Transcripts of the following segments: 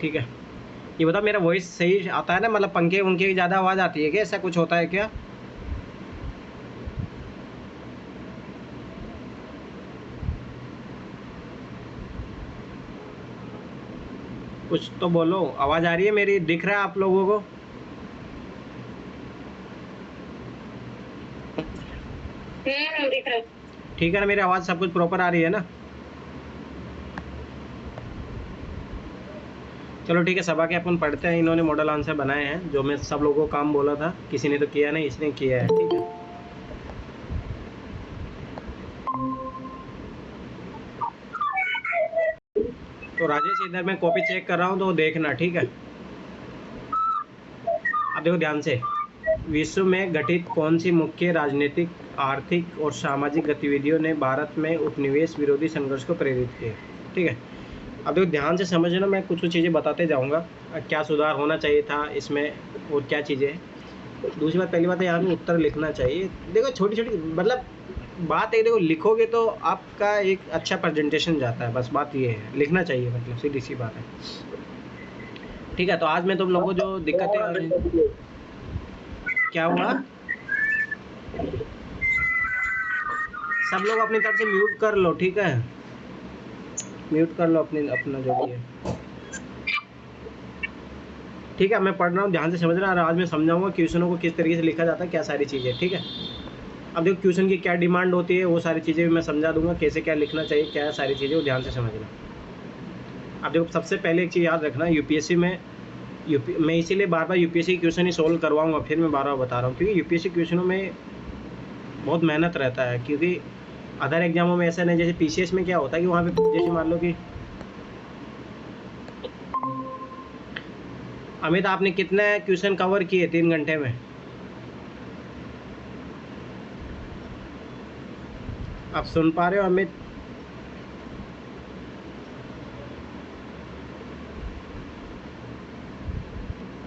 ठीक है, ये बताओ मेरा वॉइस सही आता है ना, मतलब पंखे उनके ज़्यादा आवाज़ आती है क्या, ऐसा कुछ होता है क्या? कुछ तो बोलो, आवाज़ आ रही है मेरी, दिख रहा है आप लोगों को? दिख रहा है। ठीक है ना, मेरी आवाज़ सब कुछ प्रॉपर आ रही है ना? चलो ठीक है, सभा के अपन पढ़ते हैं। इन्होंने मॉडल आंसर बनाए हैं, जो मैं सब लोगों को काम बोला था, किसी ने तो किया नहीं, इसने किया है। ठीक है, तो राजेश इधर मैं कॉपी चेक कर रहा हूँ तो देखना, ठीक है? अब देखो ध्यान से, विश्व में घटित कौन सी मुख्य राजनीतिक, आर्थिक और सामाजिक गतिविधियों ने भारत में उपनिवेश विरोधी संघर्ष को प्रेरित किया? ठीक है, अब देखो ध्यान से समझना, मैं कुछ कुछ चीज़ें बताते जाऊँगा, क्या सुधार होना चाहिए था इसमें और क्या चीज़ें। दूसरी बात, पहली बात है यहाँ पे उत्तर लिखना चाहिए। देखो छोटी छोटी मतलब बात है, देखो लिखोगे तो आपका एक अच्छा प्रेजेंटेशन जाता है, बस बात ये है, लिखना चाहिए, मतलब सीधी सी बात है। ठीक है, तो आज मैं तुम लोगों को जो दिक्कतें आ रही, क्या हुआ? सब लोग अपनी तरफ से म्यूट कर लो, ठीक है? म्यूट कर लो अपनी, अपना जो भी है। ठीक है, मैं पढ़ रहा हूँ, ध्यान से समझना, और आज मैं समझाऊंगा क्वेश्चनों को किस तरीके से लिखा जाता है, क्या सारी चीज़ें। ठीक है, अब देखो क्वेश्चन की क्या डिमांड होती है, वो सारी चीज़ें भी मैं समझा दूंगा, कैसे क्या लिखना चाहिए, क्या सारी चीज़ें, वो ध्यान से समझना। अब देखो सबसे पहले एक चीज़ याद रखना, यूपीएससी में मैं इसीलिए बार बार यूपीएससी क्वेश्चन ही सोल्व करवाऊंगा, फिर मैं बार बार बता रहा हूँ, क्योंकि यूपीएससी क्वेश्चनों में बहुत मेहनत रहता है। क्योंकि अदर एग्जामों में ऐसा नहीं, जैसे पीसीएस में क्या होता है कि वहाँ पे जैसे मान लो कि अमित आपने कितने क्वेश्चन कवर किए 3 घंटे में? आप सुन पा रहे हो अमित?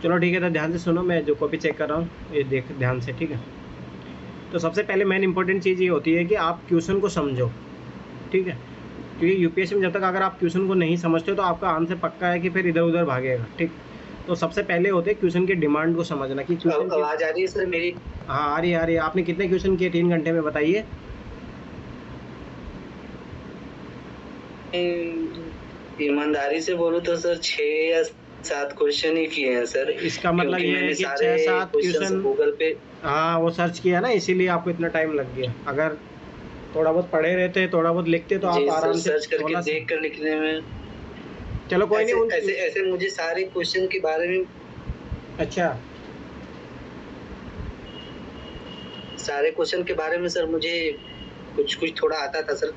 चलो ठीक है, तो ध्यान से सुनो, मैं जो कॉपी चेक कर रहा हूँ ये देख ध्यान से, ठीक है? तो सबसे पहले मेन इंपॉर्टेंट चीज़ ये होती है कि आप क्वेश्चन को समझो, ठीक है? क्योंकि यूपीएससी में जब तक अगर आप क्वेश्चन को नहीं समझते हो तो आपका आंसर पक्का है कि फिर इधर उधर भागेगा, ठीक? तो सबसे पहले होते हैं क्वेश्चन की डिमांड को समझना कि क्वेश्चन की आवाज आ रही है सर मेरी? हाँ आ रही है, आ रही है। आपने कितने क्वेश्चन किए 3 घंटे में, बताइए? ईमानदारी से बोलूं तो सर 6 या 7 क्वेश्चन ही किए हैं सर। इसका मतलब ये है कि 6-7 क्वेश्चन गूगल पे, हाँ वो सर्च किया ना, इसीलिए आपको इतना टाइम लग गया। अगर थोड़ा बहुत पढ़े रहते, थोड़ा बहुत लिखते, तो आप आराम से सर्च करके 16 देख कर लिखने में। चलो कोई ऐसे नहीं ऐसे ऐसे मुझे सारे क्वेश्चन के बारे में, अच्छा सारे क्वेश्चन के बारे में सर मुझे कुछ कुछ थोड़ा आता था सर,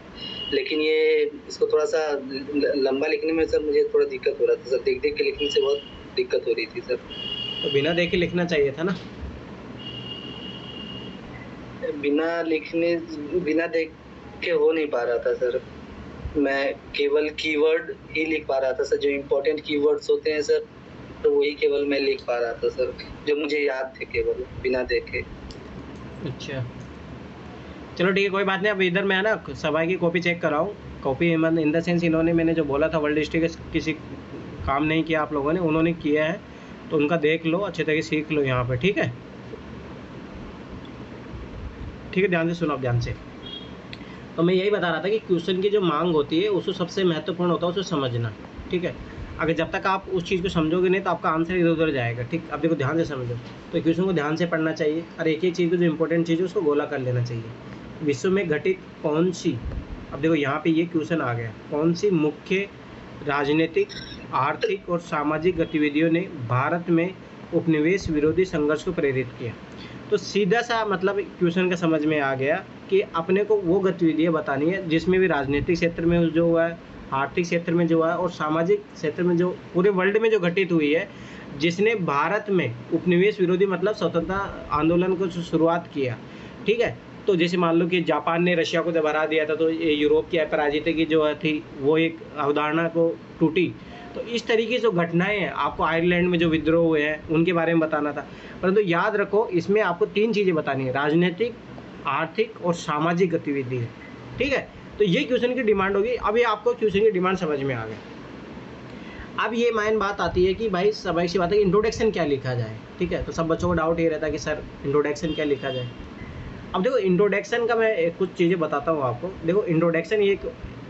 लेकिन ये इसको थोड़ा सा लंबा लिखने में सर मुझे थोड़ा दिक्कत हो रहा था सर, देख देख के लिखने से बहुत दिक्कत हो रही थी सर। तो बिना देखे लिखना चाहिए था ना? बिना देख के हो नहीं पा रहा था सर, मैं केवल कीवर्ड ही लिख पा रहा था सर, जो इम्पोर्टेंट कीवर्ड्स होते हैं सर, तो वही केवल मैं लिख पा रहा था सर, जो मुझे याद थे केवल बिना देखे। अच्छा चलो ठीक है, कोई बात नहीं। अब इधर मैं है ना सभा की कॉपी चेक कर रहा हूँ। कॉपी इन द सेंस, इन्होंने मैंने जो बोला था वर्ल्ड हिस्ट्री के किसी काम नहीं किया आप लोगों ने, उन्होंने किया है, तो उनका देख लो, अच्छे तरीके सीख लो यहाँ पे, ठीक है? ठीक है, ध्यान से सुनो, अब ध्यान से। तो मैं यही बता रहा था कि क्वेश्चन की जो मांग होती है उसको सबसे महत्वपूर्ण होता है उसे समझना, ठीक है? अगर जब तक आप उस चीज़ को समझोगे नहीं तो आपका आंसर इधर उधर जाएगा, ठीक? अब देखो ध्यान से समझो, तो क्वेश्चन को ध्यान से पढ़ना चाहिए, और एक एक चीज़ को जो इंपॉर्टेंट चीज़ है उसको गोला कर लेना चाहिए। विश्व में घटित कौन सी, अब देखो यहाँ पे ये क्वेश्चन आ गया, कौन सी मुख्य राजनीतिक, आर्थिक और सामाजिक गतिविधियों ने भारत में उपनिवेश विरोधी संघर्ष को प्रेरित किया? तो सीधा सा मतलब क्वेश्चन का समझ में आ गया कि अपने को वो गतिविधियाँ बतानी है जिसमें भी राजनीतिक क्षेत्र में जो हुआ है, आर्थिक क्षेत्र में जो हुआ है, और सामाजिक क्षेत्र में जो पूरे वर्ल्ड में जो घटित हुई है, जिसने भारत में उपनिवेश विरोधी मतलब स्वतंत्रता आंदोलन को शुरुआत किया, ठीक है? तो जैसे मान लो कि जापान ने रशिया को जब हरा दिया था, तो ये यूरोप की अपराजिता की जो थी वो एक अवधारणा को टूटी। तो इस तरीके से जो घटनाएं हैं, आपको आयरलैंड में जो विद्रोह हुए हैं उनके बारे में बताना था। परंतु याद रखो, इसमें आपको 3 चीज़ें बतानी है, राजनीतिक, आर्थिक और सामाजिक गतिविधि है, ठीक है? तो ये क्वेश्चन की डिमांड होगी। अब ये आपको क्वेश्चन की डिमांड समझ में आ गई। अब ये मेन बात आती है कि भाई स्वाभाविक सी बात है कि इंट्रोडक्शन क्या लिखा जाए, ठीक है। तो सब बच्चों को डाउट ये रहता है कि सर इंट्रोडक्शन क्या लिखा जाए। अब देखो इंट्रोडक्शन का मैं कुछ चीज़ें बताता हूँ आपको। देखो इंट्रोडक्शन ये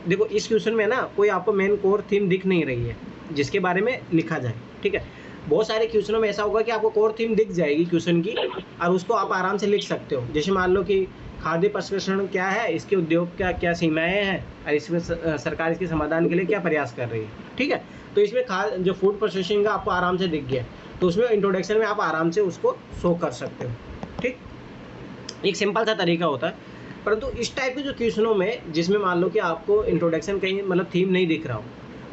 देखो इस क्वेश्चन में ना कोई आपको मेन कोर थीम दिख नहीं रही है जिसके बारे में लिखा जाए, ठीक है। बहुत सारे क्वेश्चनों में ऐसा होगा कि आपको कोर थीम दिख जाएगी क्वेश्चन की और उसको आप आराम से लिख सकते हो। जैसे मान लो कि खाद्य प्रसंस्करण क्या है, इसके उद्योग का क्या सीमाएं हैं और इसमें सरकार इसके समाधान के लिए क्या प्रयास कर रही है, ठीक है। तो इसमें जो फूड प्रोसेसिंग का आपको आराम से दिख गया, तो उसमें इंट्रोडक्शन में आप आराम से उसको शो कर सकते हो, ठीक। एक सिंपल सा तरीका होता है। परंतु इस टाइप के जो क्वेश्चनों में जिसमें मान लो कि आपको इंट्रोडक्शन कहीं मतलब थीम नहीं दिख रहा हो,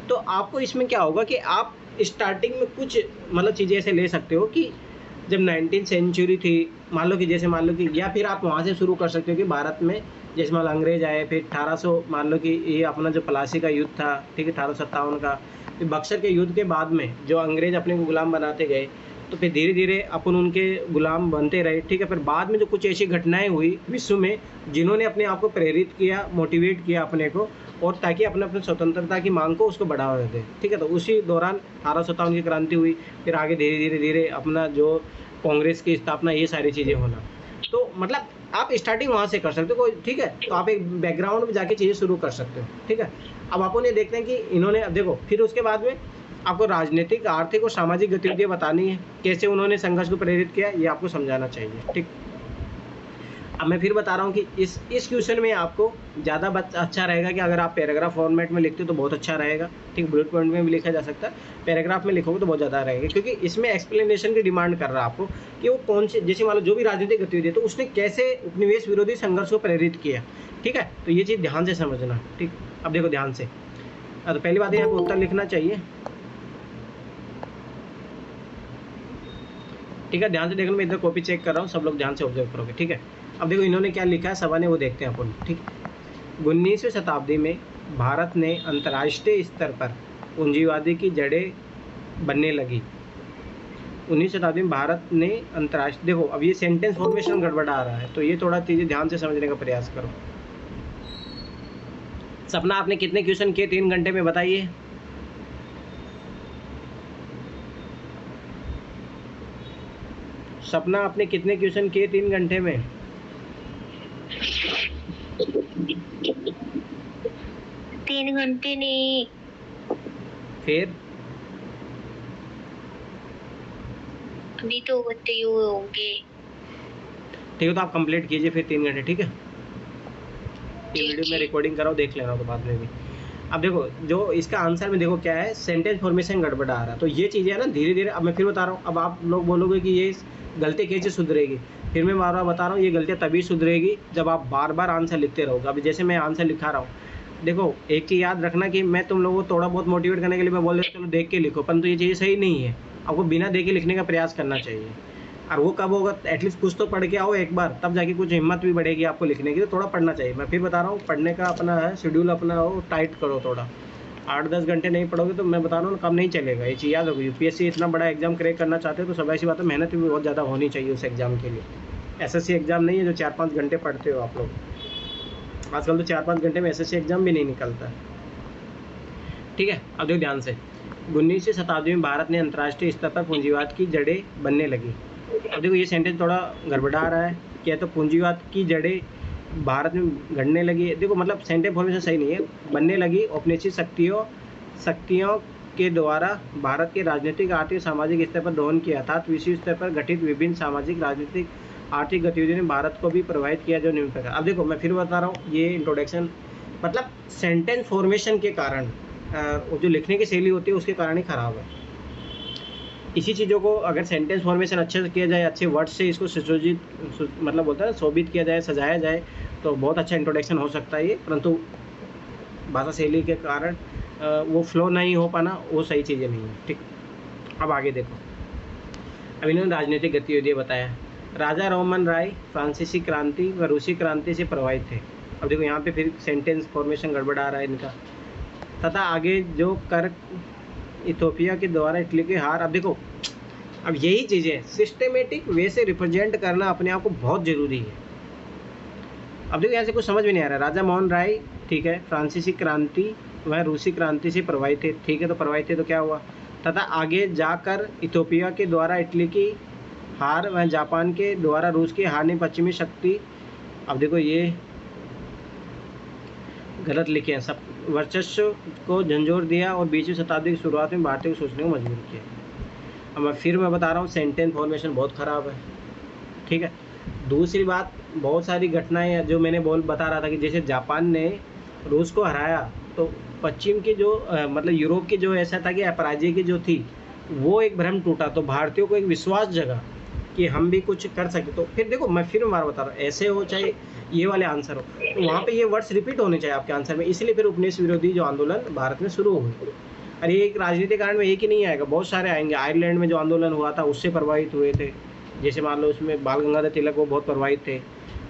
तो आपको इसमें क्या होगा कि आप स्टार्टिंग में कुछ मतलब चीज़ें ऐसे ले सकते हो कि जब 19th सेंचुरी थी, मान लो कि जैसे मान लो कि, या फिर आप वहाँ से शुरू कर सकते हो कि भारत में जैसे मान लो अंग्रेज आए, फिर 1800 मान लो कि ये अपना जो प्लासी का युद्ध था, ठीक है, 1857 का, फिर बक्सर के युद्ध के बाद में जो अंग्रेज अपने को गुलाम बनाते गए, तो फिर धीरे धीरे अपन उनके गुलाम बनते रहे, ठीक है। फिर बाद में जो कुछ ऐसी घटनाएं हुई विश्व में जिन्होंने अपने आप को प्रेरित किया, मोटिवेट किया अपने को, और ताकि अपने अपने स्वतंत्रता की मांग को उसको बढ़ावा दे, ठीक है। तो उसी दौरान 1857 की क्रांति हुई, फिर आगे धीरे धीरे धीरे अपना जो कांग्रेस की स्थापना, ये सारी चीज़ें होना। तो मतलब आप स्टार्टिंग वहाँ से कर सकते हो कोई, ठीक है। तो आप एक बैकग्राउंड में जाके चीज़ें शुरू कर सकते हो, ठीक है। अब अपन ये देखते हैं कि इन्होंने, अब देखो फिर उसके बाद में आपको राजनीतिक, आर्थिक और सामाजिक गतिविधियाँ बतानी है, कैसे उन्होंने संघर्ष को प्रेरित किया, ये आपको समझाना चाहिए, ठीक। अब मैं फिर बता रहा हूँ कि इस क्वेश्चन में आपको ज़्यादा अच्छा रहेगा कि अगर आप पैराग्राफ फॉर्मेट में लिखते हो तो बहुत अच्छा रहेगा, ठीक। बुलेट पॉइंट में भी लिखा जा सकता है, पैराग्राफ में लिखोगे तो बहुत ज़्यादा रहेगा, क्योंकि इसमें एक्सप्लेनेशन की डिमांड कर रहा है आपको कि वो कौन से, जैसे मान लो जो भी राजनीतिक गतिविधि है तो उसने कैसे उपनिवेश विरोधी संघर्ष को प्रेरित किया, ठीक है। तो ये चीज़ ध्यान से समझना, ठीक। अब देखो ध्यान से, तो पहली बात है यहाँ पर उत्तर लिखना चाहिए, ठीक है। ध्यान से देखो, मैं इधर कॉपी चेक कर रहा हूँ, सब लोग ध्यान से ऑब्जर्व करोगे, ठीक है। अब देखो इन्होंने क्या लिखा है सभा ने, वो देखते हैं अपन, ठीक। 19वीं शताब्दी में भारत ने अंतर्राष्ट्रीय स्तर पर पूंजीवादी की जड़ें बनने लगी। 19वीं शताब्दी में भारत ने अंतर्राष्ट्रीय, देखो अब ये सेंटेंस फॉर्मेशन गड़बड़ा रहा है, तो ये थोड़ा चीज़ें ध्यान से समझने का प्रयास करो। सपना आपने कितने क्वेश्चन किए 3 घंटे में, बताइए। सपना आपने कितने क्वेश्चन किए 3 घंटे में? 3 घंटे नहीं, फिर अभी तो होते ही हुए होंगे। ठीक है, तो आप कंप्लीट कीजिए फिर 3 घंटे, ठीक है। ये वीडियो में रिकॉर्डिंग कराओ, देख लेना तो बाद में भी। अब देखो जो इसका आंसर में देखो क्या है, सेंटेंस फॉर्मेशन गड़बड़ा आ रहा है, तो ये चीज़ें है ना धीरे धीरे। अब मैं फिर बता रहा हूँ, अब आप लोग बोलोगे कि ये गलती कैसे सुधरेगी, फिर मैं बार बार बता रहा हूँ, ये गलतियाँ तभी सुधरेगी जब आप बार बार आंसर लिखते रहोगे। अभी जैसे मैं आंसर लिखा रहा हूँ, देखो एक चीज़ याद रखना कि मैं तुम लोगों को थोड़ा बहुत मोटिवेट करने के लिए मैं बोल रहा हूँ चलो देख के लिखो, परंतु ये चीज़ें सही नहीं है। आपको बिना देख के लिखने का प्रयास करना चाहिए, और वो कब होगा, एटलीस्ट कुछ तो पढ़ के आओ एक बार, तब जाके कुछ हिम्मत भी बढ़ेगी आपको लिखने की। तो थोड़ा पढ़ना चाहिए, मैं फिर बता रहा हूँ, पढ़ने का अपना है शेड्यूल, अपना हो टाइट करो थोड़ा। 8-10 घंटे नहीं पढ़ोगे तो मैं बता रहा हूँ कम नहीं चलेगा, ये चीज़ याद होगी। यूपीएससी इतना बड़ा एग्जाम क्रैक करना चाहते हो तो सब ऐसी बात है, मेहनत भी बहुत ज़्यादा होनी चाहिए उस एग्ज़ाम के लिए। एसएससी एग्ज़ाम नहीं है जो 4-5 घंटे पढ़ते हो आप लोग, आजकल तो 4-5 घंटे में एसएससी एग्ज़ाम भी नहीं निकलता, ठीक है। अब देखो ध्यान से, 19वीं शताब्दी में भारत ने अंतर्राष्ट्रीय स्तर पर पूंजीवाद की जड़ें बनने लगी। अब देखो ये सेंटेंस थोड़ा गड़बड़ा रहा है, क्या तो पूंजीवाद की जड़ें भारत में गढ़ने लगी। देखो मतलब सेंटेंस फॉर्मेशन सही नहीं है, बनने लगी औपनिवेशिक शक्तियों के द्वारा भारत के राजनीतिक, आर्थिक, सामाजिक स्तर पर दोहन किया, अर्थात विश्व स्तर पर घटित विभिन्न सामाजिक, राजनीतिक, आर्थिक गतिविधियों ने भारत को भी प्रभावित किया जो निम्न प्रकार। अब देखो मैं फिर बता रहा हूँ, ये इंट्रोडक्शन मतलब सेंटेंस फॉर्मेशन के कारण, जो लिखने की शैली होती है उसके कारण ही खराब है। इसी चीज़ों को अगर सेंटेंस फॉर्मेशन अच्छे से किया जाए, अच्छे वर्ड से इसको सुसज्जित मतलब बोलता है शोभित किया जाए, सजाया जाए, तो बहुत अच्छा इंट्रोडक्शन हो सकता है ये। परंतु भाषा शैली के कारण वो फ्लो नहीं हो पाना, वो सही चीज़ें नहीं है, ठीक। अब आगे देखो, अब इन्होंने राजनीतिक गतिविधियाँ बताया। राजा राममोहन राय फ्रांसीसी क्रांति व रूसी क्रांति से प्रभावित थे। अब देखो यहाँ पे फिर सेंटेंस फॉर्मेशन गड़बड़ा रहा है इनका। तथा आगे जो कर इथोपिया के द्वारा इटली के हार। अब देखो अब यही चीज़ें सिस्टेमेटिक वे से रिप्रेजेंट करना अपने आप को बहुत ज़रूरी है। अब देखो यहाँ से कुछ समझ में नहीं आ रहा है। राजा मोहन राय, ठीक है, फ्रांसीसी क्रांति वह रूसी क्रांति से प्रभावित थे। ठीक है, तो प्रभावित थे तो क्या हुआ, तथा आगे जाकर इथोपिया के द्वारा इटली की हार व जापान के द्वारा रूस की हार ने पश्चिमी शक्ति, अब देखो ये गलत लिखे हैं, सब वर्चस्व को झंझोर दिया और 20वीं शताब्दी की शुरुआत में भारतीय को सोचने को मजबूर किया। अब मैं बता रहा हूँ, सेंटेंस फॉर्मेशन बहुत ख़राब है। ठीक है, दूसरी बात, बहुत सारी घटनाएं जो मैंने बता रहा था कि जैसे जापान ने रूस को हराया तो पश्चिम की जो मतलब यूरोप की जो ऐसा था कि अपराजय की जो थी वो एक भ्रम टूटा, तो भारतीयों को एक विश्वास जगा कि हम भी कुछ कर सकते। तो फिर देखो, मैं फिर बार बता रहा हूँ, ऐसे हो चाहे ये वाले आंसर हो, तो वहाँ पे ये वर्ड्स रिपीट होने चाहिए आपके आंसर में। इसलिए फिर उपनिवेश विरोधी जो आंदोलन भारत में शुरू हुए, और ये एक राजनीतिक कारण में एक ही नहीं आएगा, बहुत सारे आएंगे। आयरलैंड में जो आंदोलन हुआ था उससे प्रभावित हुए थे, जैसे मान लो उसमें बाल गंगाधर तिलक वो बहुत प्रभावित थे।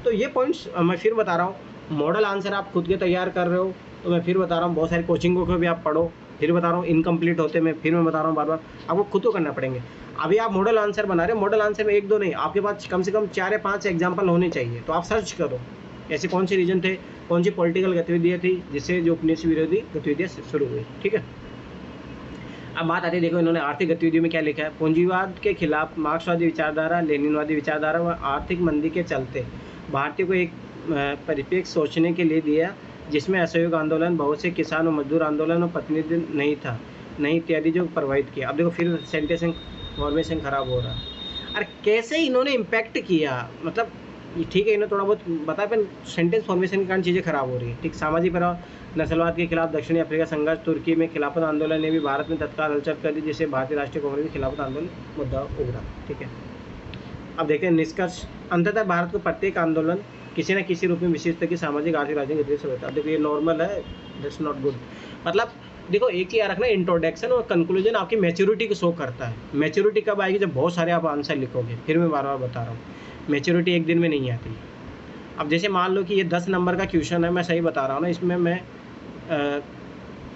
तो ये पॉइंट्स मैं फिर बता रहा हूँ, मॉडल आंसर आप खुद के तैयार कर रहे हो, तो मैं फिर बता रहा हूँ बहुत सारी कोचिंगों को भी आप पढ़ो, फिर बता रहा हूँ इनकम्प्लीट होते मैं बता रहा हूँ बार बार, आपको खुद को करना पड़ेंगे। अभी आप मॉडल आंसर बना रहे हो, मॉडल आंसर में 1-2 नहीं, आपके पास कम से कम 4 या 5 एग्जाम्पल होने चाहिए। तो आप सर्च करो ऐसे कौन से रीजन थे, कौन सी पॉलिटिकल गतिविधियाँ थी जिससे जो उपनिवेश विरोधी गतिविधियाँ शुरू हुई। ठीक है, अब बात आती है, देखो इन्होंने आर्थिक गतिविधियों में क्या लिखा है, पूंजीवाद के खिलाफ मार्क्सवादी विचारधारा, लेनिनवादी विचारधारा व आर्थिक मंदी के चलते भारतीय को एक परिप्रेक्ष्य सोचने के लिए दिया जिसमें असहयोग आंदोलन, बहुत से किसान और मजदूर आंदोलन और प्रतिनिधि नहीं इत्यादि जो प्रभावित किया। अब देखो फिर सेंटेंस फॉर्मेशन खराब हो रहा है। अरे कैसे इन्होंने इम्पैक्ट किया, मतलब ठीक है इन्होंने थोड़ा बहुत बता, पर सेंटेंस फॉर्मेशन के कारण चीज़ें खराब हो रही है। ठीक, सामाजिक प्रभाव, नस्लवाद के खिलाफ दक्षिणी अफ्रीका संघर्ष, तुर्की में खिलाफत आंदोलन ने भी भारत में तत्काल हलचल कर दी, जिससे भारतीय राष्ट्रीय कांग्रेस के खिलाफत आंदोलन मुद्दा उभरा। ठीक है, अब देखते हैं निष्कर्ष। अंततः भारत को प्रत्येक आंदोलन किसी न किसी रूप में विशिष्ट की सामाजिक आर्थिक राजनीतिक गतिविधि से होता है। अब देखो ये नॉर्मल है, दैट्स नॉट गुड। मतलब देखो एक ही याद रखना, इंट्रोडक्शन और कंक्लूजन आपकी मैच्योरिटी को शो करता है। मैच्योरिटी कब आएगी, जब बहुत सारे आप आंसर लिखोगे। फिर मैं बार बार बता रहा हूँ, मैच्योरिटी एक दिन में नहीं आती। अब जैसे मान लो कि ये 10 नंबर का क्वेश्चन है, मैं सही बता रहा हूँ ना, इसमें मैं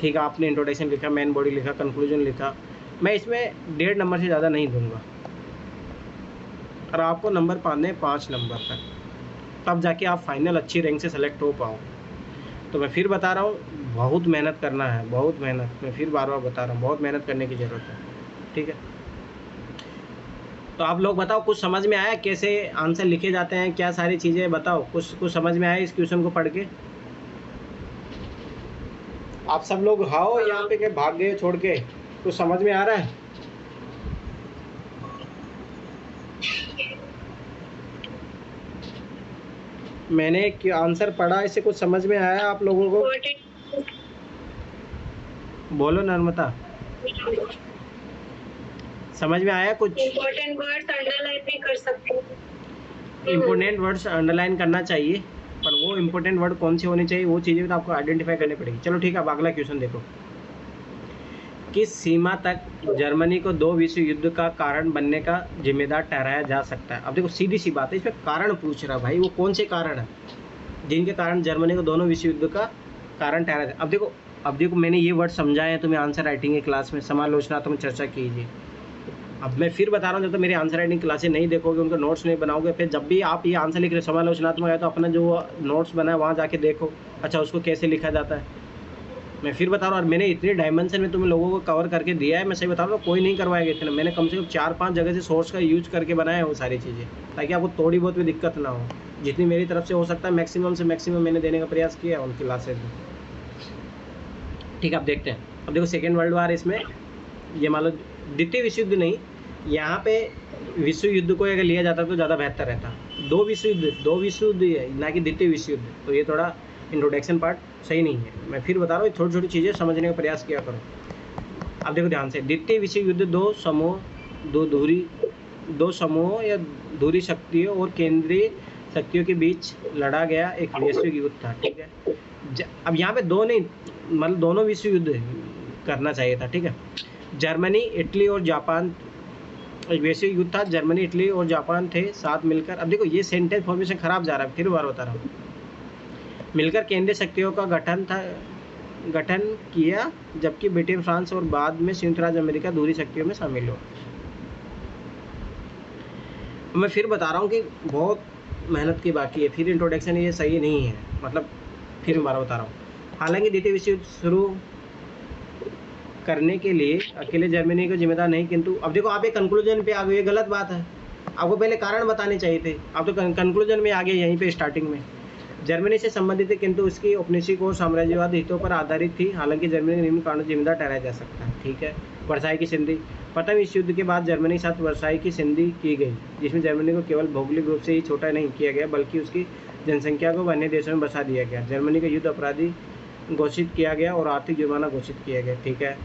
ठीक है आपने इंट्रोडक्शन लिखा, मेन बॉडी लिखा, कंक्लूजन लिखा, मैं इसमें 1.5 नंबर से ज़्यादा नहीं दूंगा, और आपको नंबर पाने 5 नंबर तक, तब जाके आप फाइनल अच्छी रैंक से सेलेक्ट हो पाओ। तो मैं फिर बता रहा हूँ, बहुत मेहनत करना है, बहुत मेहनत, मैं फिर बार बार बता रहा हूँ, बहुत मेहनत करने की ज़रूरत है। ठीक है, तो आप लोग बताओ कुछ समझ में आया कैसे आंसर लिखे जाते हैं, क्या सारी चीज़ें बताओ, कुछ समझ में आया इस क्वेश्चन को पढ़ के? आप सब लोग हाओ यहाँ पे के भाग गए छोड़ के, कुछ समझ में आ रहा है? मैंने आंसर पढ़ा, इससे कुछ समझ में आया आप लोगों को? बोलो नर्मदा, समझ में आया कुछ? इम्पोर्टेंट वर्ड्स अंडरलाइन भी कर सकते हो। इम्पोर्टेंट वर्ड्स अंडरलाइन करना चाहिए, पर वो इम्पोर्टेंट वर्ड कौन से होने चाहिए वो चीज़ें तो आपको आइडेंटिफाई करनी पड़ेगी। चलो ठीक है, अब अगला क्वेश्चन देखो। किस सीमा तक जर्मनी को 2 विश्व युद्ध का कारण बनने का जिम्मेदार ठहराया जा सकता है? अब देखो सीधी सी बात है, इसमें कारण पूछ रहा भाई, वो कौन से कारण है जिनके कारण जर्मनी को दोनों विश्व युद्ध का कारण ठहराया जाए? अब देखो मैंने ये वर्ड समझाए हैं तुम्हें आंसर राइटिंग की क्लास में, समालोचनात्मक चर्चा कीजिए। अब मैं फिर बता रहा हूँ, जब तक मेरी आंसर राइटिंग क्लासेस नहीं देखोगे, उनके नोट्स नहीं बनाओगे, फिर जब भी आप ये आंसर लिख रहे समालोचनात्मक है तो अपना जो नोट्स बना है वहाँ जाके देखो, अच्छा उसको कैसे लिखा जाता है। मैं फिर बता रहा हूँ, और मैंने इतने डायमेंशन में तुम्हें लोगों को कवर करके दिया है, मैं सही बता रहा हूँ, कोई नहीं करवाएगा इतना। मैंने कम से कम 4-5 जगह से सोर्स का यूज करके बनाया है वो सारी चीज़ें, ताकि आपको थोड़ी बहुत भी दिक्कत ना हो। जितनी मेरी तरफ से हो सकता है मैक्सिमम से मैक्सिमम मैंने देने का प्रयास किया है उन क्लासेज में। ठीक है, अब देखते हैं। अब देखो सेकेंड वर्ल्ड वार, इसमें ये मान लो द्वितीय विश्व युद्ध नहीं, यहाँ पे विश्व युद्ध को अगर लिया जाता तो ज़्यादा बेहतर रहता। 2 विश्व युद्ध है, ना कि द्वितीय विश्व युद्ध। तो ये थोड़ा इंट्रोडक्शन पार्ट सही नहीं है। मैं फिर बता रहा हूँ, छोटी छोटी चीज़ें समझने का प्रयास किया करो। अब देखो ध्यान से, द्वितीय विश्व युद्ध 2 समूहों या धुरी शक्तियों और केंद्रीय शक्तियों के बीच लड़ा गया एक वैश्विक युद्ध था। ठीक है, अब यहाँ पे 2 नहीं, मतलब दोनों विश्व युद्ध करना चाहिए था। ठीक है, जर्मनी, इटली और जापान, एक वैश्विक युद्ध था, जर्मनी, इटली और जापान थे साथ मिलकर। अब देखो ये सेंटेंस फॉर्मेशन खराब जा रहा है, फिर बार बता रहा हूँ, मिलकर केंद्रीय शक्तियों का गठन किया, जबकि ब्रिटेन, फ्रांस और बाद में संयुक्त राज्य अमेरिका दूसरी शक्तियों में शामिल हो। मैं फिर बता रहा हूँ कि बहुत मेहनत की बाकी है, फिर इंट्रोडक्शन ये सही नहीं है, मतलब फिर मैं बता रहा हूँ। हालांकि द्वितीय विश्व युद्ध शुरू करने के लिए अकेले जर्मनी को जिम्मेदार नहीं, किंतु अब देखो आप एक कंक्लूजन पे आ गए, ये गलत बात है। आपको पहले कारण बताने चाहिए थे, आप तो कंक्लूजन में आ गए यहीं पे स्टार्टिंग में। जर्मनी से संबंधित है किंतु उसकी औपनिवेशिक और साम्राज्यवाद हितों पर आधारित थी, हालांकि जर्मनी निम्न कारणों जिम्मेदार ठहराया जा सकता है। ठीक है। वर्साई की संधि। प्रथम विश्व युद्ध के बाद जर्मनी के साथ वर्साई की संधि की गई, जिसमें जर्मनी को केवल भौगोलिक रूप से ही छोटा नहीं किया गया बल्कि उसकी जनसंख्या को अन्य देशों में बसा दिया गया। जर्मनी का युद्ध अपराधी घोषित किया गया और आर्थिक जुर्माना घोषित किया गया। ठीक है।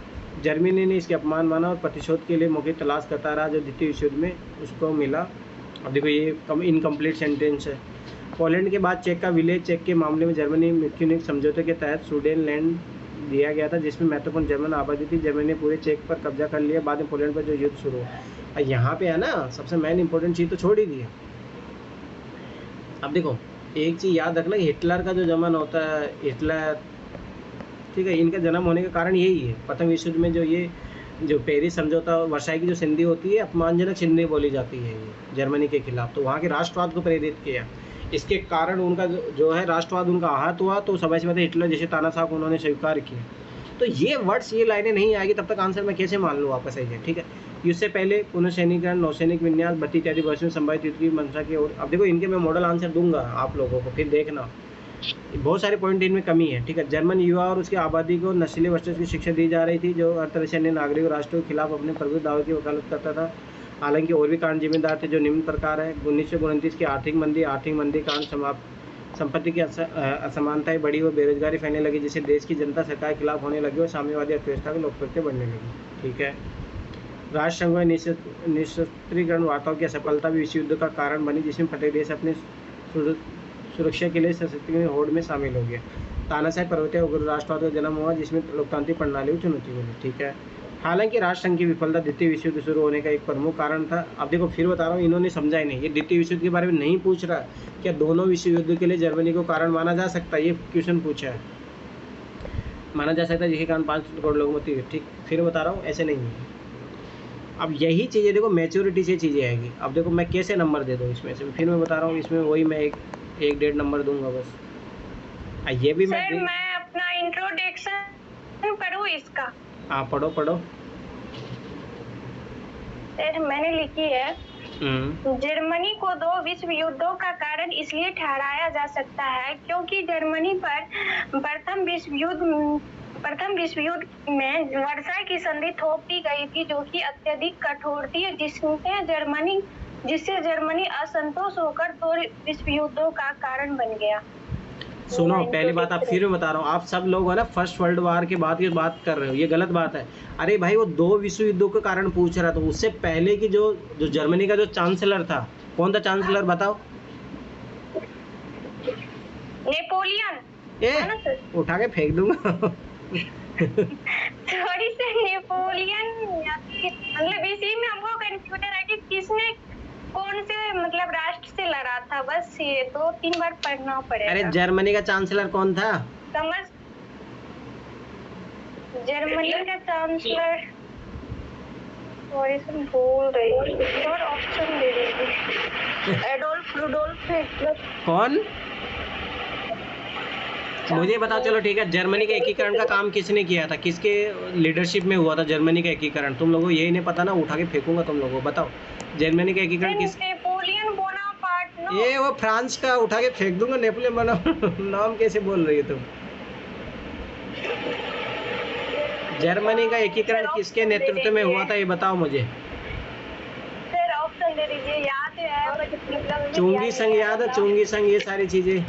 जर्मनी ने इसके अपमान माना और प्रतिशोध के लिए मौके तलाश करता रहा जो द्वितीय विश्व युद्ध में उसको मिला। अब देखो ये इनकम्प्लीट सेंटेंस है। पोलैंड के बाद चेक का विलेज। चेक के मामले में जर्मनी म्यूनिख समझौते के तहत सुडेनलैंड दिया गया था, जिसमें महत्वपूर्ण जर्मन आबादी थी। जर्मनी ने पूरे चेक पर कब्जा कर लिया। बाद में पोलैंड पर जो युद्ध शुरू हुआ, यहाँ पे है ना सबसे मेन इंपॉर्टेंट चीज़ तो छोड़ ही दी है। अब देखो एक चीज़ याद रखना, हिटलर का जो जमाना होता है, हिटलर, ठीक है, इनका जन्म होने का कारण यही है। प्रथम विश्व युद्ध में जो पेरिस समझौता वर्साई की जो संधि होती है, अपमानजनक संधि बोली जाती है ये जर्मनी के खिलाफ, तो वहाँ के राष्ट्रवाद को प्रेरित किया। इसके कारण उनका जो है राष्ट्रवाद उनका आहत हुआ, तो समय से पहले हिटलर जैसे तानाशाह उन्होंने स्वीकार किया। तो ये वर्ड्स, ये लाइनें नहीं आएगी तब तक आंसर मैं कैसे मान लूँ आपका सही है। ठीक है। इससे पहले पुनर्सैनिकरण, नौसैनिक विन्यास, भर्ती इत्यादि वर्ष में संभावित युद्ध की मंशा की ओर। अब देखो इनके मैं मॉडल आंसर दूंगा आप लोगों को, फिर देखना बहुत सारे पॉइंट इनमें कमी है। ठीक है। जर्मन युवा और उसकी आबादी को नस्लीय वर्चस्व की शिक्षा दी जा रही थी, जो हर तरह से अन्य नागरिक और राष्ट्रों के खिलाफ अपने प्रभुत्व दावे की वकालत करता था। हालांकि और भी कारण जिम्मेदार थे जो निम्न प्रकार है। 1929 की आर्थिक मंदी कारण संपत्ति की असमानताएं बढ़ी और बेरोजगारी फैलने लगी, जिससे देश की जनता सरकार के खिलाफ होने लगी और साम्यवादी अर्थव्यवस्था की लोकप्रियता बढ़ने लगी। ठीक है। राष्ट्रसंघ में निशस्त्रीकरण वार्ताओं की असफलता भी विश्व युद्ध का कारण बनी, जिसमें प्रत्येक देश अपने सुरक्षा के लिए सशक्तिकरण होड़ में शामिल हो गया। तानाशाही पर्वतीय उग्र राष्ट्रवाद का जन्म हुआ, जिसमें लोकतांत्रिक प्रणाली को चुनौती मिली। ठीक है। हालांकि राष्ट्रसंघ की विफलता द्वितीय विश्व युद्ध शुरू होने का एक प्रमुख कारण था। अब देखो फिर बता रहा हूँ, इन्होंने समझा ही नहीं। ये द्वितीय विश्व युद्ध के बारे में नहीं पूछ रहा, क्या दोनों विश्व युद्ध के लिए जर्मनी को कारण माना जा सकता है, ये क्वेश्चन पूछा है। माना जा सकता है जिसके कारण 5 करोड़ लोगों मृत्यु हुई। ठीक, फिर बता रहा हूँ ऐसे नहीं है। अब यही चीज़ें देखो मैच्योरिटी से चीज़ें आएगी। अब देखो मैं कैसे नंबर दे दूँ इसमें से, फिर मैं बता रहा हूँ इसमें वही मैं एक 1.5 नंबर दूंगा बस। ये भी सर मैं अपना इंट्रोडक्शन पढ़ूँ इसका? हाँ पढ़ो पढ़ो। सर मैंने लिखी है, जर्मनी को 2 विश्व युद्धों का कारण इसलिए ठहराया जा सकता है क्योंकि जर्मनी पर प्रथम विश्व युद्ध में वर्साई की संधि थोप दी गई थी, जो कि अत्यधिक कठोर थी, जिससे जर्मनी असंतोष होकर 2 विश्व युद्धों का कारण बन गया। सुनो, पहली बात आप फिर बता रहा हूँ, आप सब लोग है ना फर्स्ट वर्ल्ड वार के बाद की बात कर रहे हो, ये गलत बात है। अरे भाई वो 2 विश्व युद्धों के कारण पूछ रहा था, उससे पहले की जो जर्मनी का जो चांसलर था, कौन था चांसलर बताओ? नेपोलियन। ए उठा के फेंक दूंगा। सॉरी सर, नेपोलियन, मतलब इसी में हमको कंफ्यूजन है कि किसने कौन से मतलब राष्ट्र से लड़ा था, बस ये 2-3 बार पढ़ना पड़ेगा। अरे जर्मनी का चांसलर कौन था? समझ, जर्मनी का चांसलर, सॉरी सर भूल रही हूँ, और ऑप्शन दे दीजिए। Adolf Rudolf Hitler. कौन? मुझे बताओ। चलो ठीक है, जर्मनी का एकीकरण का काम किसने किया था, किसके लीडरशिप में हुआ था जर्मनी का एकीकरण? तुम लोगों को यही नहीं पता ना, उठा के फेंकूंगा तुम लोगों को। बताओ जर्मनी का एकीकरण किस? Napoleon Bonaparte. ये वो फ्रांस का, उठा के फेंक दूंगा नेपोलियन बोनापार्ट। नाम कैसे बोल रही हो तुम? जर्मनी का एकीकरण किसके नेतृत्व में हुआ था, ये बताओ मुझे। सर ऑप्शन दे दीजिए, याद है? चुंगी संघ याद है? चुंगी संघ, ये सारी चीजें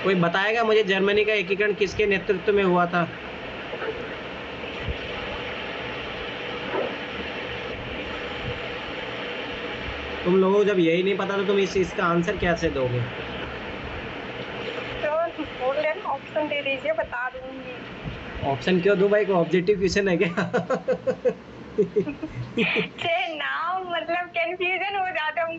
कोई बताएगा मुझे जर्मनी का एकीकरण किसके नेतृत्व में हुआ था? तुम लोगों को जब यही नहीं पता तो तुम इसका आंसर कैसे दोगे? ऑप्शन दे दीजिए, बता दूंगी। ऑप्शन क्यों दूं भाई, को ऑब्जेक्टिव क्वेश्चन है क्या? नाम मतलब कंफ्यूजन हो जाता है,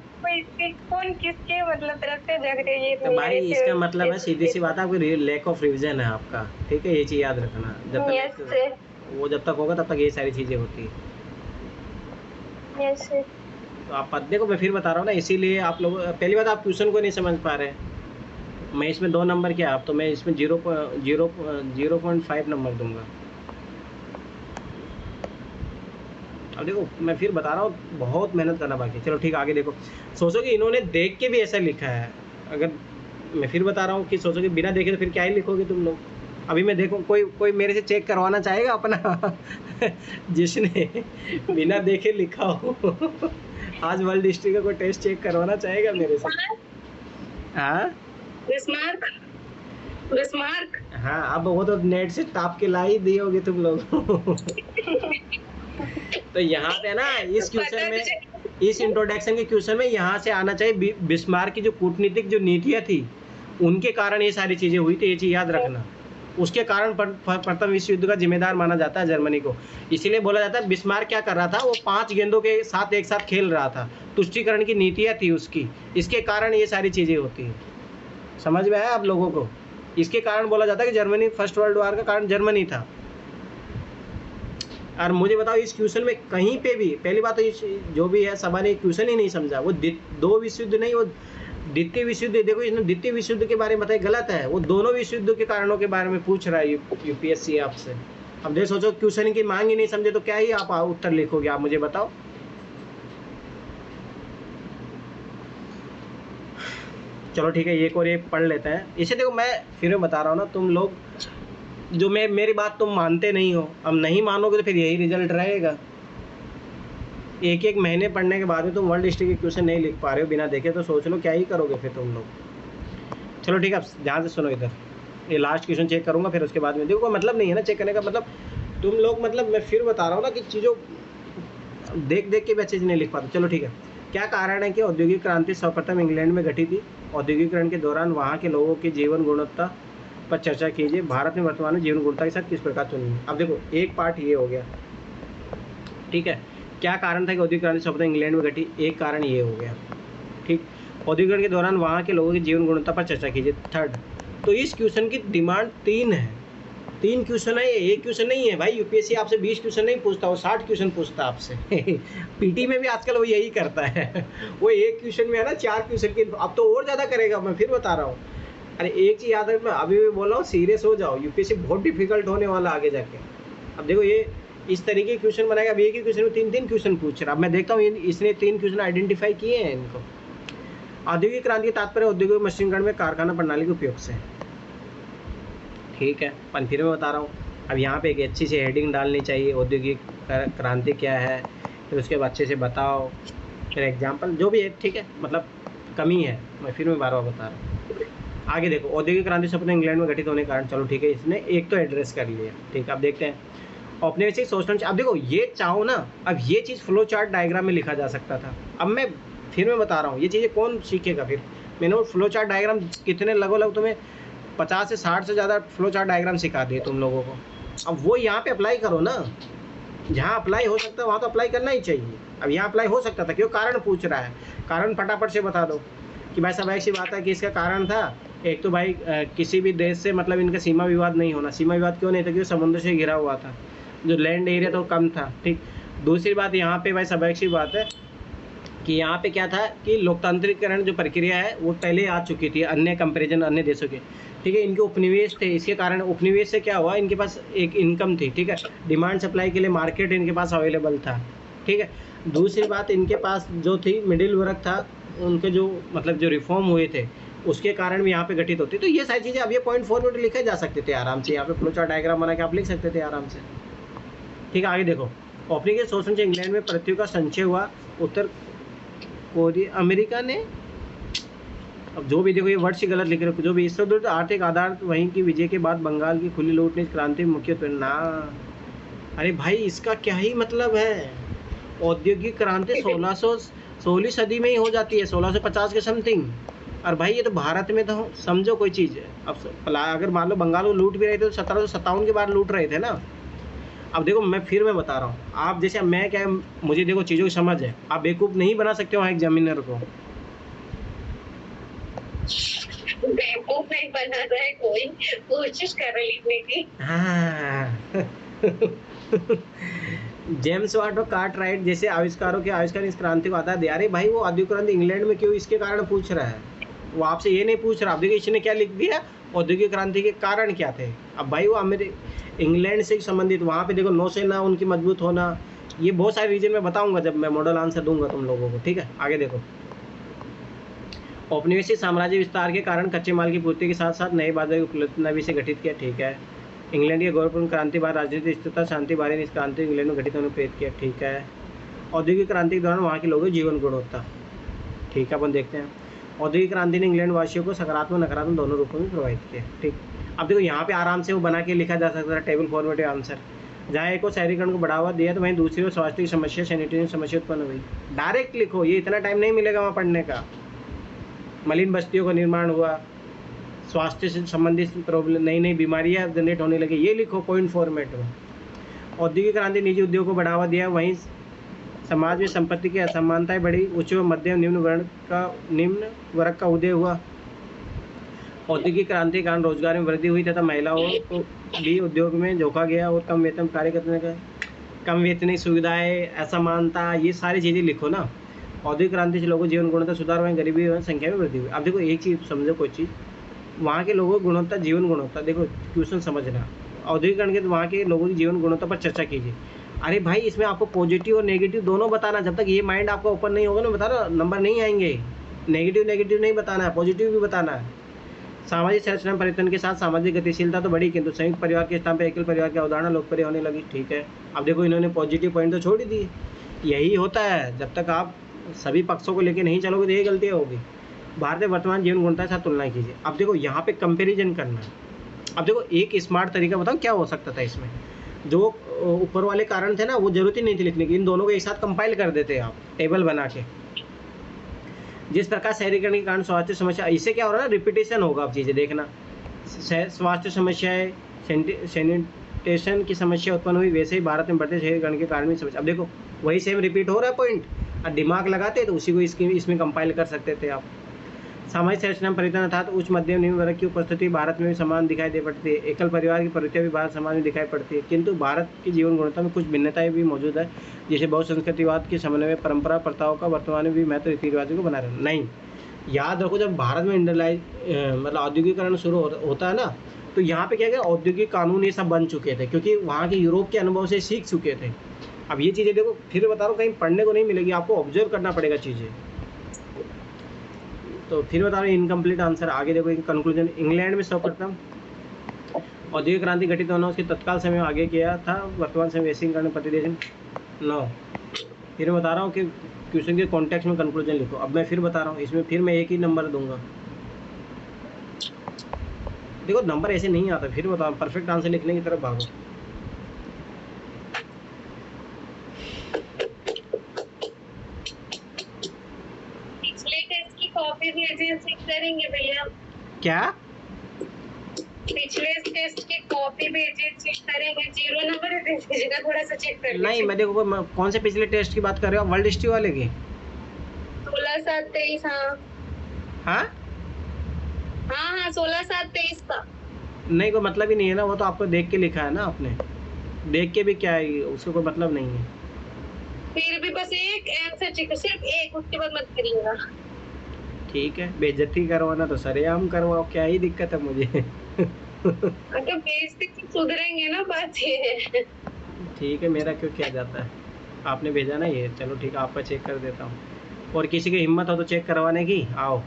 कौन किसके मतलब तरफ से जग रही है। तो भाई इसका मतलब है, सीधी सी बात है, आपको लेक ऑफ रिविजन है आपका। ठीक है, ये चीज याद रखना। जब तक वो जब तक होगा तब तक ये सारी चीजें होती है। Yes sir. तो आप देखो मैं फिर बता रहा हूँ ना, इसीलिए आप लोग पहली बात आप क्वेश्चन को नहीं समझ पा रहे हैं। मैं इसमें 2 नंबर क्या आप, तो मैं इसमें 0.5 नंबर दूंगा। अब देखो मैं फिर बता रहा हूँ, बहुत मेहनत करना बाकी है। चलो ठीक है, आगे देखो। सोचो कि इन्होंने देख के भी ऐसा लिखा है। अगर मैं फिर बता रहा हूँ कि सोचो कि बिना देखे तो फिर क्या ही लिखोगे तुम लोग। अभी मैं देखो, कोई मेरे से चेक करवाना चाहेगा अपना जिसने बिना देखे लिखा हो। आज वर्ल्ड हिस्ट्री का कोई टेस्ट चेक करवाना चाहेगा मेरे से? हाँ बिस्मार्क। हाँ, अब वो तो नेट से टाप के ला ही दिए होगे तुम लोग। तो यहाँ पे ना इस क्वेश्चन में, इस इंट्रोडक्शन के क्वेश्चन में यहाँ से आना चाहिए बिस्मार्क की जो कूटनीतिक जो नीतियाँ थी, उनके कारण ये सारी चीज़ें हुई थी, ये चीज़ याद रखना। उसके कारण प्रथम विश्व युद्ध का जिम्मेदार माना जाता है जर्मनी को। इसीलिए बोला जाता है बिस्मार्क क्या कर रहा था, वो 5 गेंदों के साथ एक साथ खेल रहा था, तुष्टीकरण की नीतियाँ थी उसकी, इसके कारण ये सारी चीज़ें होती हैं। समझ में आया आप लोगों को? इसके कारण बोला जाता है कि जर्मनी, फर्स्ट वर्ल्ड वॉर का कारण जर्मनी था। और मुझे बताओ इस क्वेश्चन में कहीं पे भी, पहली बात तो जो भी है सभा ने क्वेश्चन ही नहीं समझा। वो 2 विश्व युद्ध नहीं, वो द्वितीय विश्व युद्ध। देखो इसने द्वितीय विश्व युद्ध के बारे में बताया, गलत है। वो दोनों विश्व युद्ध के कारणों के बारे में पूछ रहा है यूपीएससी आपसे। अब देख सोचो, क्वेश्चन की मांग ही नहीं समझे तो क्या ही आप उत्तर लिखोगे, आप मुझे बताओ। चलो ठीक है, एक और ये पढ़ लेते हैं। इसे देखो मैं फिर बता रहा हूँ ना, तुम लोग जो मेरी बात तुम मानते नहीं हो, अब नहीं मानोगे तो फिर यही रिजल्ट रहेगा। एक महीने पढ़ने के बाद में तुम वर्ल्ड हिस्ट्री के क्वेश्चन नहीं लिख पा रहे हो बिना देखे, तो सोच लो क्या ही करोगे फिर तुम लोग। चलो ठीक है, अब ध्यान से सुनो इधर, ये लास्ट क्वेश्चन चेक करूँगा, फिर उसके बाद में देखो कोई मतलब नहीं है ना चेक करने का। मतलब तुम लोग, मतलब मैं फिर बता रहा हूँ ना कि चीज़ों देख के भी अच्छे से नहीं लिख पाते। चलो ठीक है, क्या कारण है कि औद्योगिक क्रांति सर्वप्रथम इंग्लैंड में घटी थी? औद्योगिकरण के दौरान वहाँ के लोगों की जीवन गुणवत्ता पर चर्चा कीजिए। भारत में वर्तमान में जीवन गुणवत्ता के साथ किस प्रकार तुलना? अब देखो एक पार्ट ये हो गया, ठीक है। क्या कारण था कि औद्योगिक क्रांति सर्वप्रथम इंग्लैंड में घटी? एक कारण ये हो गया, ठीक। औद्योगिकरण के दौरान वहाँ के लोगों की जीवन गुणवत्ता पर चर्चा कीजिए, थर्ड। तो इस क्वेश्चन की डिमांड 3 है, 3 क्वेश्चन है, एक क्वेश्चन नहीं है भाई। यूपीएससी आपसे 20 क्वेश्चन नहीं पूछता, वो 60 क्वेश्चन पूछता आपसे। पीटी में भी आजकल वो यही करता है। वो एक क्वेश्चन में है ना 4 क्वेश्चन की, अब तो और ज़्यादा करेगा। मैं फिर बता रहा हूँ, अरे एक चीज़ याद रख, मैं अभी भी बोल रहा हूँ, सीरियस हो जाओ। यूपीएससी बहुत डिफिकल्ट होने वाला आगे जाके। अब देखो ये इस तरीके के क्वेश्चन बनाएगा। अब एक ही क्वेश्चन में 3 क्वेश्चन पूछ रहा। अब मैं देखता हूँ इसने 3 क्वेश्चन आइडेंटिफाई किए हैं इनको। औद्योगिक क्रांति के तात्पर्य औद्योगिक मशीनीकरण में कारखाना प्रणाली के उपयोग से, ठीक है। पर फिर मैं बता रहा हूँ, अब यहाँ पे एक अच्छी सी हेडिंग डालनी चाहिए, औद्योगिक क्रांति क्या है, फिर उसके बाद अच्छे से बताओ, फिर एग्जाम्पल जो भी है, ठीक है। मतलब कमी है, मैं बार बार बता रहा हूँ। आगे देखो, औद्योगिक क्रांति सर्वप्रथम इंग्लैंड में घटित होने के कारण, चलो ठीक है, इसने एक तो एड्रेस कर लिया, ठीक है। अब देखते हैं औपनिवेशिक शोषण। अब देखो ये चाहो ना, अब ये चीज़ फ्लो चार्ट डायग्राम में लिखा जा सकता था। अब मैं बता रहा हूँ, ये चीज़ें कौन सीखेगा फिर? मैंने वो फ्लो चार्ट डायग्राम कितने लगभग तुम्हें 50 से 60 से ज़्यादा फ्लो चार्ट डायग्राम सिखा दिए तुम लोगों को। अब वो यहाँ पे अप्लाई करो ना, जहाँ अप्लाई हो सकता है वहाँ तो अप्लाई करना ही चाहिए। अब यहाँ अप्लाई हो सकता था, क्यों? कारण पूछ रहा है, कारण फटाफट से बता दो कि भाई सब ऐसी बात है कि इसका कारण था, एक तो भाई किसी भी देश से मतलब इनका सीमा विवाद नहीं होना। सीमा विवाद क्यों नहीं था? क्योंकि समुद्र से घिरा हुआ था, जो लैंड एरिया तो कम था, ठीक। दूसरी बात यहाँ पे भाई सब ऐसी बात है कि यहाँ पे क्या था कि लोकतांत्रिकरण जो प्रक्रिया है वो पहले आ चुकी थी अन्य कंपेरिजन अन्य देशों के, ठीक है। इनके उपनिवेश थे, इसके कारण उपनिवेश से क्या हुआ, इनके पास एक इनकम थी, ठीक है। डिमांड सप्लाई के लिए मार्केट इनके पास अवेलेबल था, ठीक है। दूसरी बात, इनके पास जो थी मिडिल वर्ग था, उनके जो मतलब जो रिफॉर्म हुए थे उसके कारण भी यहाँ पे घटित होती। तो ये सारी चीज़ें अब ये पॉइंट फॉर्मेट लिखे जा सकते थे आराम से, यहाँ पे फ्लो चार्ट डायग्राम बना के आप लिख सकते थे आराम से, ठीक है। आगे देखो, औपनिवेशिक शोषण से इंग्लैंड में पृथ्वी का संचय हुआ। उत्तर कोरिया, अमेरिका ने, अब जो भी देखो ये वर्ड से गलत लिख रहे हो, जो भी इससे दूर आर्थिक आधार वहीं की विजय के बाद बंगाल की खुली लूट ने क्रांति मुख्य ना। अरे भाई इसका क्या ही मतलब है? औद्योगिक क्रांति 16वीं सदी में ही हो जाती है, 1650 के समथिंग। और भाई ये तो भारत में तो समझो कोई चीज़ है। अब अगर मान लो बंगाल को लूट भी रहे थे तो 1757 के बाद लूट रहे थे ना। अब देखो मैं बता रहा हूँ, आप जैसे मैं क्या, मुझे देखो चीज़ों की समझ है, आप बेवकूफ़ नहीं बना सकते हो एक एग्जामिनर को। बेवकूफ नहीं बनाना है, कोई कोशिश कर लिखने की। हाँ। जेम्स वाट और कार्टराइट जैसे आविष्कारों के आविष्कार इस क्रांति को आता है। अरे भाई वो औद्योगिक क्रांति इंग्लैंड में क्यों, इसके कारण पूछ रहा है। वो आपसे ये नहीं पूछ रहा। अब देखिए इसने क्या लिख दिया, औद्योगिक क्रांति के कारण क्या थे। अब भाई वो मेरे इंग्लैंड से संबंधित, वहाँ पे देखो नौसेना उनकी मजबूत होना, ये बहुत सारे रीजन मैं बताऊंगा जब मैं मॉडल आंसर दूंगा तुम लोगों को, ठीक है। आगे देखो, औपनिवेशिक साम्राज्य विस्तार के कारण कच्चे माल की पूर्ति के साथ साथ नए बाजार की उपलब्धता भी से गठित किया, ठीक है। इंग्लैंड के गौरवपूर्ण क्रांति बाद राजनीतिक स्थिरता शांति बारे इस क्रांति इंग्लैंड में घटित होने प्रेरित किया, ठीक है। औद्योगिक क्रांति के दौरान वहाँ के लोगों की जीवन गुणवत्ता, ठीक है, अपन देखते हैं। औद्योगिक क्रांति ने इंग्लैंड वासियों को सकारात्मक नकारात्मक दोनों रूपों में प्रभावित किया, ठीक। अब देखो यहाँ पे आराम से वो बना के लिखा जा सकता है टेबल फॉर्मेटिव आंसर। जहाँ एक और शहरीकरण को बढ़ावा दिया तो वहीं दूसरी ओर स्वास्थ्य की समस्या, सैनिटेशन समस्या उत्पन्न हुई। डायरेक्ट लिखो, ये इतना टाइम नहीं मिलेगा वहाँ पढ़ने का। मलिन बस्तियों का निर्माण हुआ, स्वास्थ्य से संबंधित प्रॉब्लम, नई नई बीमारियाँ जनरेट होने लगी, ये लिखो पॉइंट फॉर्मेट में। औद्योगिक क्रांति निजी उद्योग को बढ़ावा दिया, वहीं समाज में संपत्ति की असमानताएं बढ़ी, उच्च व मध्यम निम्न वर्ग का उदय हुआ। औद्योगिक क्रांति के कारण रोजगार में वृद्धि हुई तथा महिलाओं को भी उद्योग में झोंका गया और कम वेतन कार्य करने का, कम वेतनिक सुविधाएं, असमानता, ये सारी चीज़ें लिखो ना। औद्योगिक क्रांति से लोगों जीवन गुणवत्ता सुधार, वहीं गरीबी व संख्या में वृद्धि हुई। अब देखो एक चीज़ समझो, कोई चीज़ वहाँ के लोगों की गुणवत्ता, जीवन गुणवत्ता, देखो क्वेश्चन समझना, औद्योगिकरण के वहाँ के लोगों की जीवन गुणवत्ता पर चर्चा कीजिए। अरे भाई इसमें आपको पॉजिटिव और नेगेटिव दोनों बताना, जब तक ये माइंड आपका ओपन नहीं होगा ना, बता रहा नंबर नहीं आएंगे। नेगेटिव नहीं बताना है, पॉजिटिव भी बताना है। सामाजिक संरचना परिवर्तन के साथ सामाजिक गतिशीलता तो बढ़ी, किंतु संयुक्त परिवार के स्थान पर एकल परिवार की अवधारणा लोकप्रिय होने लगी, ठीक है। अब देखो इन्होंने पॉजिटिव पॉइंट तो छोड़ ही दिए। यही होता है, जब तक आप सभी पक्षों को लेकर नहीं चलोगे तो यही गलतियाँ होगी। भारतीय वर्तमान जीवन गुणवत्ता के साथ तुलना कीजिए। अब देखो यहाँ पे कंपैरिजन करना है। अब देखो एक स्मार्ट तरीका बताओ क्या हो सकता था इसमें। जो ऊपर वाले कारण थे ना, वो जरूरत ही नहीं थी लिखने की, इन दोनों को एक साथ कंपाइल कर देते आप टेबल बना के। जिस प्रकार शहरीकरण के कारण स्वास्थ्य समस्या, इससे क्या हो रहा है ना, रिपीटेशन होगा। अब चीज़ें देखना, स्वास्थ्य समस्याएं, सैनिटेशन की समस्या उत्पन्न हुई, वैसे ही भारत में बढ़ते शहरीकरण के कारण भी समस्या। अब देखो वही सेम रिपीट हो रहा है पॉइंट, और दिमाग लगाते तो उसी को इसमें कंपाइल कर सकते थे आप। सामाजिक संरचना परिवर्तन अर्थात उच्च मध्यम निम्न वर्ग की उपस्थिति भारत में भी समान दिखाई दे पड़ती है। एकल परिवार की प्रवृत्तियाँ भी भारत समाज में दिखाई पड़ती है, किंतु भारत की जीवन गुणवत्ता में कुछ भिन्नताएं भी मौजूद है, जैसे बहुसंस्कृतिवाद के समन्वय में परंपरा प्रथाओं का वर्तमान में भी महत्व रीति रिवाजों को बना रहे। नहीं, याद रखो, जब भारत में मतलब औद्योगिकरण शुरू होता है ना, तो यहाँ पे क्या क्या औद्योगिक कानून ये सब बन चुके थे, क्योंकि वहाँ के यूरोप के अनुभव से सीख चुके थे। अब ये चीज़ें देखो, फिर बता रहा हूँ, कहीं पढ़ने को नहीं मिलेगी, आपको ऑब्जर्व करना पड़ेगा चीज़ें। तो फिर बता रहा हूँ इनकम्प्लीट आंसर। आगे देखो कंक्लूजन, इंग्लैंड में सर्वप्रथम औद्योगिक क्रांति घटित होना उसके तत्काल समय में आगे किया था, वर्तमान समय वैश्वीकरण प्रतिदेशन 9। फिर मैं बता रहा हूँ कि क्वेश्चन के कॉन्टेक्स्ट में कंक्लूजन लिखो। अब मैं फिर बता रहा हूँ, इसमें फिर मैं एक ही नंबर दूंगा। देखो नंबर ऐसे नहीं आता, फिर बता, परफेक्ट आंसर लिखने की तरफ भागो। पिछले टेस्ट की कॉपी भेजिए, चेक करेंगे भैया। क्या? पिछले टेस्ट की कॉपी भेजिए, चेक करेंगे। 0 नंबर भेजिएगा, थोड़ा सा चेक कर लीजिए। नहीं, मैं देखो कौन से पिछले टेस्ट की बात कर रहे हो, वर्ल्ड हिस्ट्री वाले की? 16/7/23। हाँ हाँ 16/7/23 का। नहीं, कोई मतलब ही नहीं है ना, वो तो आपको देख के लिखा है ना आपने। देख के भी क्या है, उसको कोई मतलब नहीं है। फिर भी बस एक आंसर चेक, सिर्फ एक, उसके बाद मत करिएगा। ठीक है, बेइज्जती करवाना तो सरेआम करवाओ, क्या ही दिक्कत है मुझे। अगर बेइज्जती से सुधरेंगे ना, बात ये है। ठीक है, मेरा क्यों किया जाता है, आपने भेजा ना ये, चलो ठीक है, आपका चेक कर देता हूँ। और किसी की हिम्मत हो तो चेक करवाने की, आओ।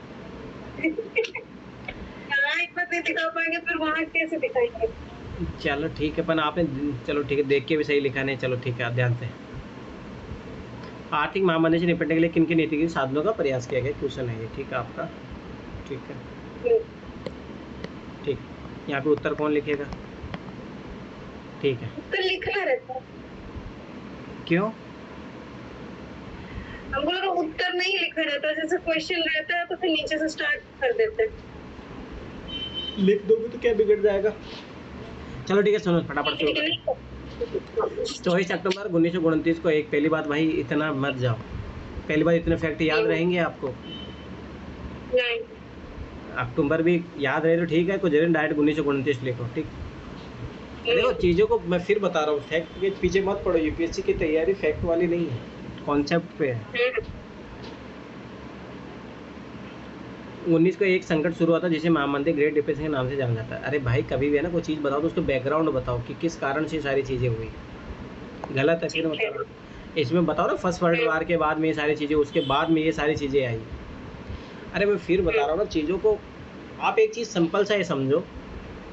हिम्मत नहीं दिखा पाएंगे, फिर वहाँ कैसे दिखाएंगे? चलो ठीक है, पर आपने, चलो ठीक है, देख के भी सही लिखा नहीं, चलो ठीक है, ध्यान से। आर्थिक महामारी से निपटने के लिए किन किन नीतिगत साधनों का प्रयास किया गया, क्वेश्चन है ये, ठीक है आपका। ठीक है, ठीक, यहाँ पे उत्तर कौन लिखेगा? ठीक है, उत्तर लिखना रहता है। क्यों? हमको लगा उत्तर नहीं लिखा रहता, जैसे क्वेश्चन रहता है तो फिर नीचे से स्टार्ट कर देते हैं। लिख दोगे तो क्या बिगड़ जाएगा? चलो ठीक है, सुनो फटाफट शुरू करो। 24 अक्टूबर 1929 को एक, पहली बात भाई इतना मत जाओ, पहली बार इतने फैक्ट याद रहेंगे आपको? नहीं, अक्टूबर भी याद रहे तो ठीक है, कुछ डायरेक्ट 1929 लिखो, ठीक। देखो चीज़ों को मैं फिर बता रहा हूँ, फैक्ट के पीछे मत पड़ो, यूपीएससी की तैयारी फैक्ट वाली नहीं है, कॉन्सेप्ट पे है। 19 को एक संकट शुरू हुआ था जिसे महामंदी ग्रेट डिप्रेशन के नाम से जाना जाता है। अरे भाई कभी भी है ना कोई चीज़ बताओ तो उसको बैकग्राउंड बताओ कि किस कारण से सारी चीज़ें हुई। गलत है फिर बताओ, इसमें बताओ ना फर्स्ट वर्ल्ड वार के बाद में ये सारी चीज़ें, उसके बाद में ये सारी चीज़ें आई। अरे मैं फिर बता रहा हूँ ना चीज़ों को, आप एक चीज़ सिंपल सा ये समझो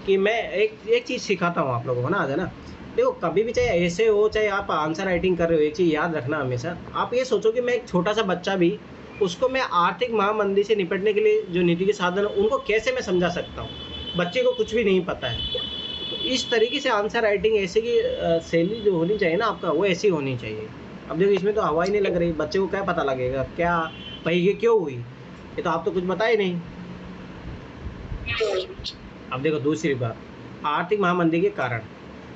कि मैं एक चीज़ सिखाता हूँ आप लोगों को ना, आज है ना, देखो कभी भी चाहे ऐसे हो चाहे आप आंसर राइटिंग कर रहे हो, एक चीज़ याद रखना हमेशा, आप ये सोचो कि मैं एक छोटा सा बच्चा भी, उसको मैं आर्थिक महामंदी से निपटने के लिए जो नीति के साधन है उनको कैसे मैं समझा सकता हूँ। बच्चे को कुछ भी नहीं पता है, तो इस तरीके से आंसर राइटिंग ऐसे की शैली जो होनी चाहिए ना आपका, वो ऐसी होनी चाहिए। अब देखो इसमें तो हवा ही नहीं लग रही, बच्चे को क्या पता लगेगा क्या भाई ये क्यों हुई, ये तो आप तो कुछ बताए नहीं। अब देखो दूसरी बात, आर्थिक महामंदी के कारण,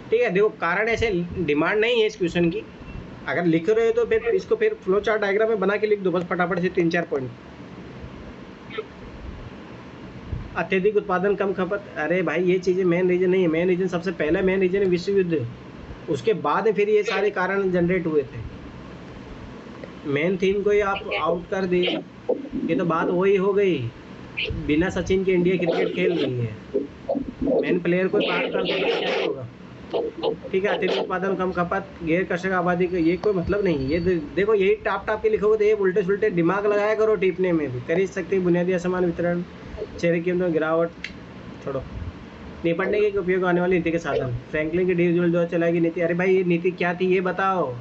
ठीक है, देखो कारण ऐसे डिमांड नहीं है इस क्वेश्चन की, अगर लिख रहे हो तो फिर इसको फिर फ्लो चार्ट डायग्राम में बना के लिख दो बस फटाफट से 3-4 पॉइंट। अत्यधिक उत्पादन कम खपत, अरे भाई ये चीज़ें मेन रीजन नहीं है, मेन रीजन सबसे पहला मेन रीजन है विश्व युद्ध, उसके बाद में फिर ये सारे कारण जनरेट हुए थे। मेन थीम को ही आप आउट कर दिए, ये तो बात वही हो गई, बिना सचिन के इंडिया क्रिकेट खेल रही है, मेन प्लेयर को बात कर देंगे क्या होगा। ठीक है, अत्यधिक उत्पादन कम खपत गैर कृषक आबादी का ये कोई मतलब नहीं, ये देखो यही टाप के लिखोगे तो ये उल्टे सुल्टे दिमाग लगाया करो टिपने में भी। खरीद सकते बुनियादी असमान वितरण, शेयर कीमतों में गिरावट, छोड़ो। निपटने के उपयोग आने वाली नीति के साधन, फ्रैंकलिन की डीजल द्वारा चलाई गई नीति, अरे भाई ये नीति क्या थी ये बताओ।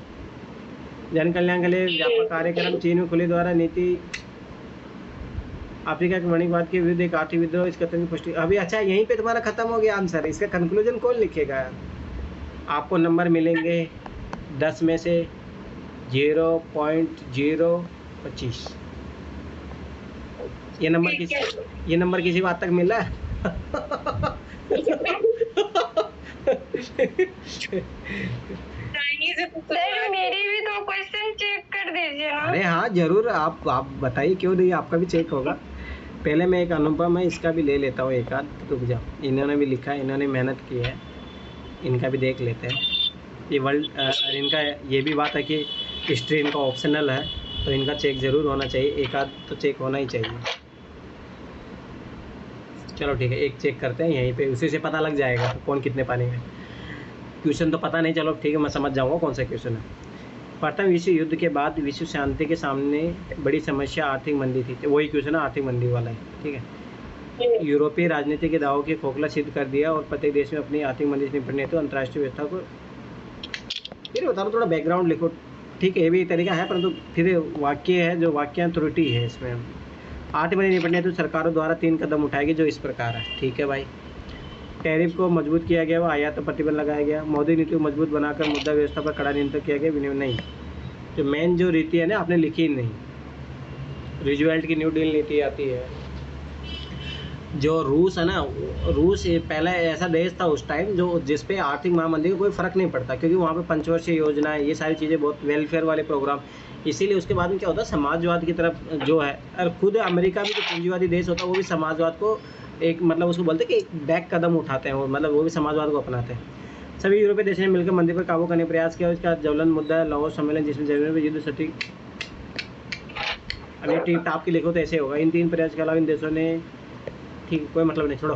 जन कल्याण के लिए व्यापक कार्यक्रम, चीन में खुली द्वारा नीति, अफ्रीका के वणिकवाद के विरुद्ध एक आर्थिक विद्रोह, इस कथन की पुष्टि। अभी अच्छा यहीं पे तुम्हारा खत्म हो गया आंसर, इसका कंक्लूजन कौन लिखेगा। आपको नंबर मिलेंगे 10 में से 0.025। ये नंबर किसी बात तक मिला सर मेरी भी 2 क्वेश्चन चेक कर दीजिए ना। अरे हाँ जरूर, आप बताइए क्यों नहीं, आपका भी चेक होगा। पहले मैं एक अनुपम है इसका भी ले लेता हूँ एक आध, रुक जाओ, इन्होंने भी लिखा है, इन्होंने मेहनत की है, इनका भी देख लेते हैं। ये वर्ल्ड इनका ये भी बात है कि हिस्ट्री इनका ऑप्शनल है तो इनका चेक ज़रूर होना चाहिए, एक आध तो चेक होना ही चाहिए। चलो ठीक है, एक चेक करते हैं यहीं पे, उसी से पता लग जाएगा कौन कितने पानी में। क्वेश्चन तो पता नहीं, चलो ठीक है मैं समझ जाऊँगा कौन सा क्वेश्चन है। प्रथम विश्व युद्ध के बाद विश्व शांति के सामने बड़ी समस्या आर्थिक मंदी थी, तो वही क्वेश्चन है आर्थिक मंदी वाला है, ठीक है। यूरोपीय राजनीति के दावों की खोखला सिद्ध कर दिया और प्रत्येक देश में अपनी आर्थिक मंदी से निपटने हेतु अंतर्राष्ट्रीय व्यवस्था को, फिर बता रहा हूँ थोड़ा बैकग्राउंड लिखो, ठीक है ये भी तरीका है, परंतु फिर वाक्य है जो वाक्य त्रुटि है इसमें। आर्थिक मंदी निपटने हेतु सरकारों द्वारा 3 कदम उठाए गए जो इस प्रकार है, ठीक है भाई। टैरिफ को मजबूत किया गया, आयात पर प्रतिबंध लगाया गया, मौद्रिक नीति को मजबूत बनाकर मुद्रा व्यवस्था पर कड़ा नियंत्रण किया गया, विनिमय नहीं, जो मेन जो रीति है ना आपने लिखी नहीं। रूजवेल्ट की न्यू डील नीति आती है। जो रूस है ना, रूस पहले ऐसा देश था उस टाइम जो जिस पे आर्थिक महामंदी का कोई फ़र्क नहीं पड़ता, क्योंकि वहाँ पे पंचवर्षीय योजनाएं ये सारी चीज़ें बहुत वेलफेयर वाले प्रोग्राम, इसीलिए उसके बाद में क्या होता है समाजवाद की तरफ जो है, और खुद अमेरिका भी जो पूंजीवादी देश होता है वो भी समाजवाद को एक मतलब उसको बोलते हैं कि एक बैक कदम उठाते हैं वो, मतलब वो भी समाजवाद को अपनाते हैं। सभी यूरोपीय देशों ने मिलकर मंदी पर काबू करने का प्रयास किया। उसका ज्वलन मुद्दा है लाहौर सम्मेलन जिसमें जर्मनी में युद्ध सटी। अब ये टीप टाप की लिखो तो ऐसे होगा। इन 3 प्रयास के अलावा इन देशों ने, ठीक कोई मतलब नहीं, छोड़ो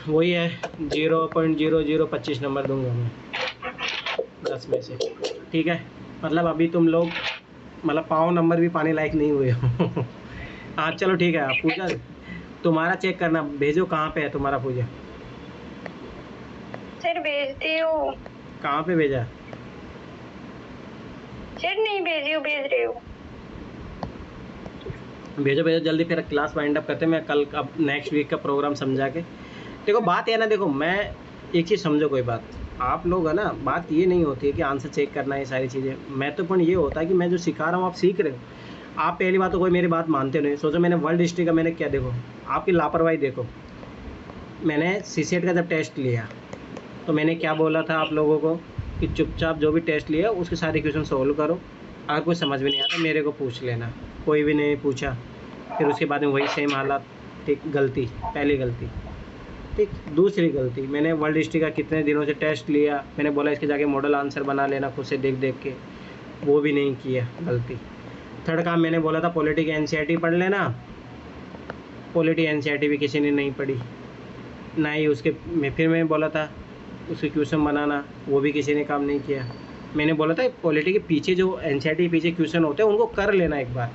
वही है 0.0025 नंबर दूंगा मैं 10 में से, ठीक है। मतलब अभी तुम लोग मतलब पाँव नंबर भी पाने लायक नहीं हुए हो हाँ चलो ठीक है। पूजा तुम्हारा चेक करना, भेजो कहाँ पे है तुम्हारा पूजा। सर भेजती हूँ। कहाँ पे भेजा? सर नहीं भेजी हूँ, भेज रही हूँ। भेजो भेजो जल्दी, फिर क्लास वाइंड अप करते हैं। मैं कल अब नेक्स्ट वीक का प्रोग्राम समझा के, देखो बात है ना, देखो मैं एक चीज़ समझो, कोई बात आप लोग है ना, बात ये नहीं होती है कि आंसर चेक करना है, ये सारी चीज़ें महत्वपूर्ण ये होता है कि मैं जो सिखा रहा हूँ आप सीख रहे हो। आप पहली बात तो कोई मेरी बात मानते नहीं। सोचो मैंने वर्ल्ड हिस्ट्री का मैंने क्या, देखो आपकी लापरवाही देखो, मैंने सीसेट का जब टेस्ट लिया तो मैंने क्या बोला था आप लोगों को कि चुपचाप जो भी टेस्ट लिया उसके सारे क्वेश्चन सोल्व करो, अगर कुछ समझ में नहीं आता मेरे को पूछ लेना। कोई भी नहीं पूछा, फिर उसके बाद में वही सेम हालात, ठीक। गलती, पहली गलती, ठीक। दूसरी गलती, मैंने वर्ल्ड हिस्ट्री का कितने दिनों से टेस्ट लिया, मैंने बोला इसके जाके मॉडल आंसर बना लेना खुद से देख देख के, वो भी नहीं किया, गलती। थर्ड काम मैंने बोला था पॉलिटिकल एनसीईआरटी पढ़ लेना, पॉलिटी एनसीईआरटी भी किसी ने नहीं पढ़ी, ना ही उसके फिर मैं बोला था उसके क्वेश्चन बनाना, वो भी किसी ने काम नहीं किया। मैंने बोला था पॉलिटी के पीछे जो एनसीईआरटी के पीछे क्वेश्चन होते हैं उनको कर लेना एक बार,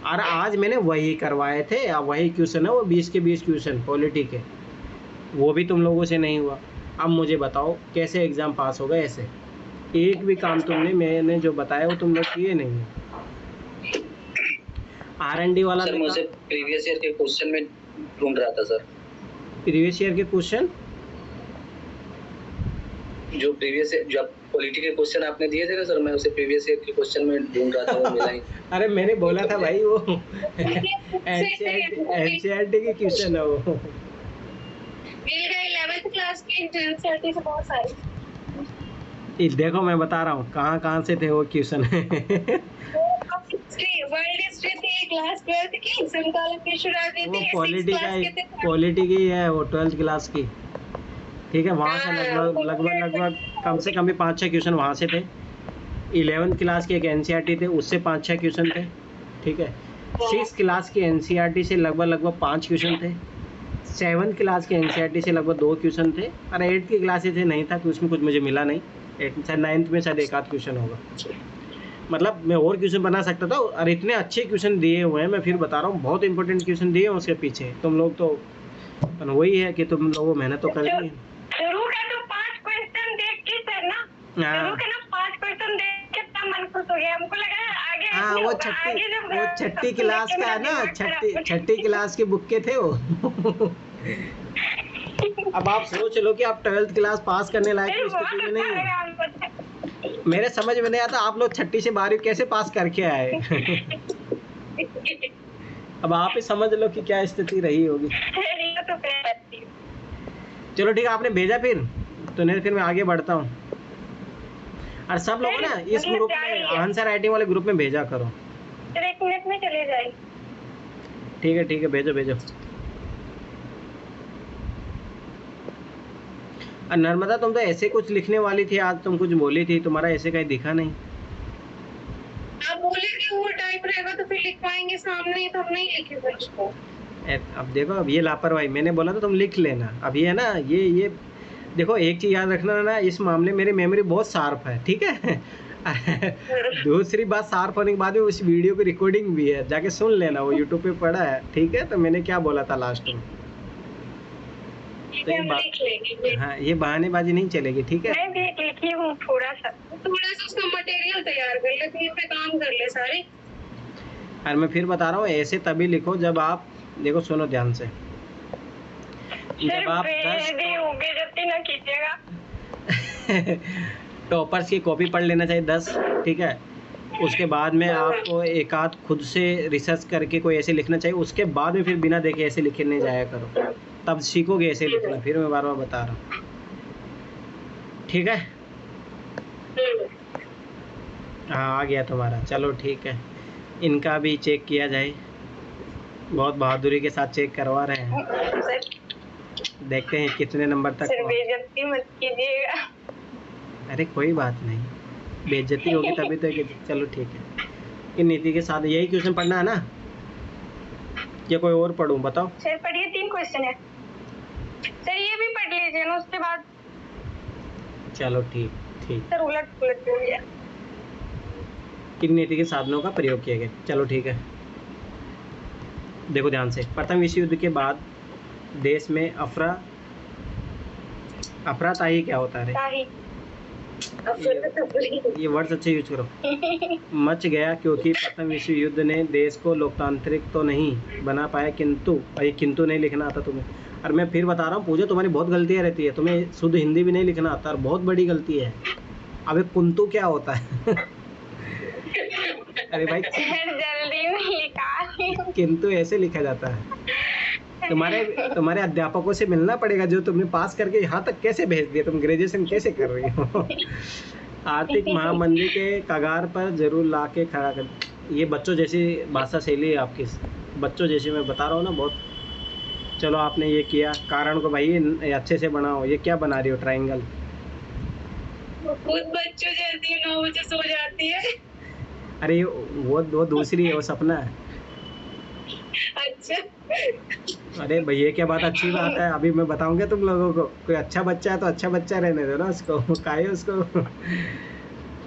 और आज मैंने वही करवाए थे। अब वही क्वेश्चन है वो 20 के 20 क्वेश्चन पॉलिटी के, वो भी तुम लोगों से नहीं हुआ। अब मुझे बताओ कैसे एग्ज़ाम पास होगा ऐसे? एक भी काम तुमने मैंने जो बताया वो तुम लोग किए नहीं है। R&D वाला सर मुझे प्रीवियस ईयर के क्वेश्चन में ढूंढ रहा था सर। प्रीवियस ईयर के क्वेश्चन जो प्रीवियस जब पॉलिटी के क्वेश्चन आपने दिए थे ना सर, मैं उसे प्रीवियस ईयर के क्वेश्चन में ढूंढ रहा था, वो मिला ही। अरे मैंने बोला था भाई वो एनसीईआरटी के क्वेश्चन है वो। मिल गए 11th क्लास की एनसीईआरटी से बहुत सारे। ये देखो मैं बता रहा हूँ कहाँ से थे वो क्वेश्चन। वर्ल्ड हिस्ट्री थी, क्लास 12th की, समकालीन विश्व राजनीति, वो पॉलिटी की है वो 12th क्लास की, ठीक है। वहाँ से लगभग कम से कम भी 5-6 क्वेश्चन वहाँ से थे। 11th क्लास की एक एनसीईआरटी थे, उससे 5-6 क्वेश्चन थे, ठीक है। 6th क्लास की एनसीईआरटी से लगभग 5 क्वेश्चन थे। 7th क्लास के एनसीईआरटी से लगभग 2 क्वेश्चन थे, और 8th की क्लास से नहीं था कि उसमें कुछ मुझे मिला नहीं। 9th में शायद एक आध क्वेश्चन होगा, मतलब मैं और क्वेश्चन बना सकता था। और इतने अच्छे क्वेश्चन दिए हुए हैं, मैं फिर बता रहा हूँ, बहुत इंपॉर्टेंट क्वेश्चन दिए हैं उसके पीछे। तुम लोग तो वही है कि तुम लोगों मेहनत तो करनी है। शुरू का तो 5 क्वेश्चन देख के सर ना, शुरू के ना 5 क्वेश्चन देख के इतना मन खुश हो गया, हमको लगा आगे हाँ वो छठी क्लास का है ना, छठी क्लास की बुक के थे वो। अब आप सोच लो कि आप 12th क्लास पास करने लायक की स्थिति में नहीं है। मेरे समझ में नहीं आता आप लोग 6ठी से 12वीं कैसे पास करके आए। अब आप ही समझ लो कि क्या स्थिति रही होगी। चलो ठीक है, आपने भेजा फिर तो नहीं, फिर मैं आगे बढ़ता हूँ। और सब लोग ना इस ग्रुप में, आंसर राइटिंग वाले ग्रुप में भेजा करो। 1 मिनट में चले जाए। ठीक है भेजो। और नर्मदा तुम तो ऐसे कुछ लिखने वाली थी आज, तुम कुछ बोली थी, तुम्हारा ऐसे कहीं दिखा नहीं। आप बोले कि वो टाइप रहेगा तो फिर लिखवाएंगे सामने, तो हम नहीं लिखेंगे उसको। अब देखो, अब ये लापरवाही, मैंने बोला तो तुम लिख लेना। अब ये ना ये देखो, एक चीज़ याद रखना ना, इस मामले मेरी मेमोरी बहुत शार्प है, ठीक है। दूसरी बात, शार्प होने के बाद में उस वीडियो की रिकॉर्डिंग भी है, जाके सुन लेना, वो यूट्यूब पे पड़ा है, ठीक है। तो मैंने क्या बोला था लास्ट में, तो हाँ, ये बहानेबाजी नहीं चलेगी, ठीक है। मैं भी लिखी हूँ थोड़ा सा उसका मटेरियल तैयार कर ले, फिर पे काम कर ले सारे। और मैं फिर बता रहा हूँ, ऐसे तभी लिखो जब आप देखो, सुनो ध्यान से, जब आप 10 बेइज्जती ना कीजिएगा। टॉपर्स की कॉपी पढ़ लेना चाहिए 10, ठीक है। उसके बाद में आपको एक आध खुद से रिसर्च करके कोई ऐसे लिखना चाहिए। उसके बाद में फिर बिना देखे ऐसे लिखने जाया करो, तब सीखोगे ऐसे लिखना। फिर मैं बार बार बता रहा हूँ, ठीक है। हाँ, आ गया तुम्हारा, चलो ठीक है। इनका भी चेक किया जाए, बहुत बहादुरी के साथ चेक करवा रहे हैं, देखते हैं कितने नंबर तक। बेइज्जती मत कीजिएगा। अरे कोई बात नहीं, बेइज्जती होगी तभी तो। चलो ठीक है, इन नीति के साथ यही क्वेश्चन पढ़ना है ना, या कोई और पढ़ूं? बताओ सर, पढ़िए, 3 क्वेश्चन है सर, ये भी पढ़ लीजिए ना उसके बाद। चलो ठीक सर, उलट पुलट हो गया। किन नीति के साधनों का प्रयोग किया गया? चलो ठीक है, देखो ध्यान से। प्रथम विश्व युद्ध के बाद देश में अफरा-ताही क्या होता है? ये वर्ड्स अच्छे यूज करो। मच गया, क्योंकि प्रथम विश्व युद्ध ने देश को लोकतांत्रिक तो नहीं बना पाया, किंतु नहीं लिखना आता तुम्हें। और मैं फिर बता रहा हूँ पूजा, तुम्हारी बहुत गलतियाँ रहती है, तुम्हें शुद्ध हिंदी भी नहीं लिखना आता, और बहुत बड़ी गलती है। अबे कुंतु क्या होता है? अरे भाई, जल्दी में लिखा, किंतु ऐसे लिखा जाता है। तुम्हारे अध्यापकों से मिलना पड़ेगा, जो तुमने पास करके यहाँ तक कैसे भेज दिया, तुम ग्रेजुएशन कैसे कर रही हो। आर्थिक महामंदी के कगार पर जरूर ला के खड़ा कर। ये बच्चों जैसी भाषा शैली है आपकी, बच्चों जैसी मैं बता रहा हूँ ना, बहुत। चलो आपने ये किया, कारण को भाई अच्छे से बनाओ। ये क्या बना रही हो, ट्रायंगल? खुद बच्चों जल्दी 9 बजे सो जाती है। अरे वो दूसरी है, वो सपना है। अच्छा अरे भैया ये क्या बात अच्छी बात है, अभी मैं बताऊंगा तुम लोगों को। कोई अच्छा बच्चा है तो अच्छा बच्चा रहने दो ना उसको, काहे उसको।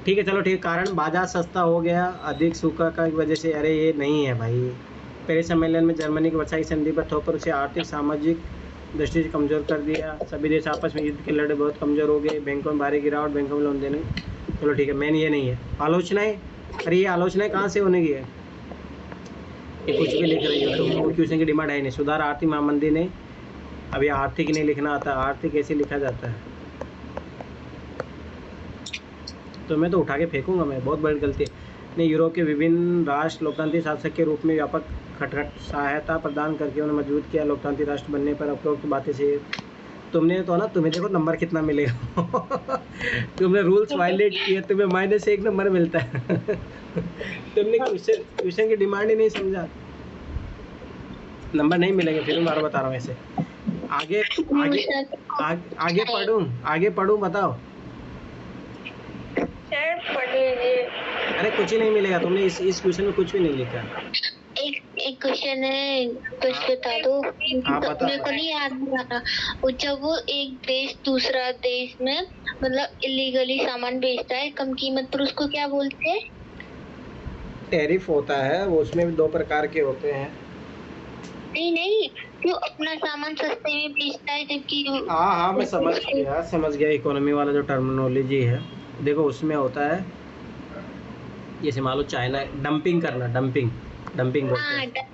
ठीक है चलो ठीक है। कारण बाजार सस्ता हो गया अधिक सूखा का वजह से, अरे ये नहीं है भाई। पेरिस सम्मेलन में जर्मनी की वर्षा की संधि पर ठोकर उसे आर्थिक सामाजिक दृष्टि से कमजोर कर दिया। सभी देश आपस में युद्ध के लड़े बहुत कमजोर हो गए। बैंकों में भारी गिरावट, बैंकों में लोन देने। चलो ठीक है, मेन ये नहीं है। आलोचनाएं, अरे ये आलोचनाएं कहाँ से होने की है? ये कुछ भी लिख रही हो तुम, वो क्वेश्चन की डिमांड है नहीं। सुधार आर्थिक महामंदी ने, अभी आर्थिक नहीं लिखना आता, आर्थिक कैसे लिखा जाता है? तो मैं तो उठा के फेंकूंगा मैं, बहुत बड़ी गलती है। ने यूरोप के विभिन्न राष्ट्र लोकतांत्रिक शासक के रूप में व्यापक खटखट सहायता प्रदान करके उन्हें मजबूत किया। लोकतांत्रिक राष्ट्र बनने पर उपरोक्त बातें से तुमने तो ना, तुम्हें देखो नंबर कितना मिलेगा। तुमने रूल्स वायलेट किए, तुम्हें -1 नंबर मिलता है। तुमने क्वेश्चन की डिमांड ही नहीं समझा, नंबर नहीं मिलेंगे। फिर मैं बार बता रहा हूँ ऐसे। आगे आगे पढ़ूं बताओ। सर पढ़ लीजिए। अरे कुछ ही नहीं मिलेगा, तुमने इस क्वेश्चन में कुछ भी नहीं लिखा। एक क्वेश्चन है, कुछ बता दो। बता। मेरे को नहीं याद आ रहा। जब वो एक देश दूसरा देश में मतलब इलीगली सामान बेचता है कम कीमत पर, उसको क्या बोलते हैं? टैरिफ होता है वो, उसमें भी 2 प्रकार के होते हैं। नहीं, क्यों अपना सामान सस्ते में बेचता है जबकि। हाँ मैं समझ गया इकोनॉमी वाला जो टर्मिनोलॉजी है। देखो उसमें होता है, जैसे मान लो चाइना, डंपिंग करना, डंपिंग बोलते हैं।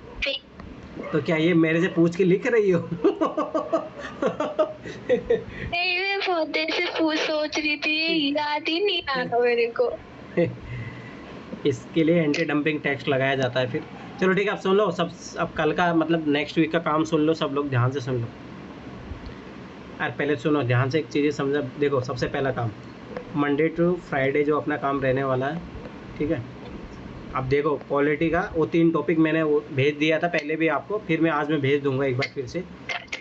तो क्या ये मेरे से पूछ के लिख रही हो? नहीं, मैं बहुत देर से सोच रही थी, याद ही नहीं आ रहा मेरे को। इसके लिए एंटी डंपिंग टैक्स लगाया जाता है। फिर चलो ठीक है, अब सुन लो सब। अब कल का मतलब नेक्स्ट वीक का काम सुन लो सब लोग, ध्यान से सुन लो। यार पहले सुनो ध्यान से, एक चीज़ें समझा। देखो सबसे पहला काम, मंडे टू फ्राइडे जो अपना काम रहने वाला है, ठीक है। अब देखो पॉलिटी का वो 3 टॉपिक मैंने वो भेज दिया था पहले भी आपको, फिर मैं आज भेज दूंगा एक बार फिर से।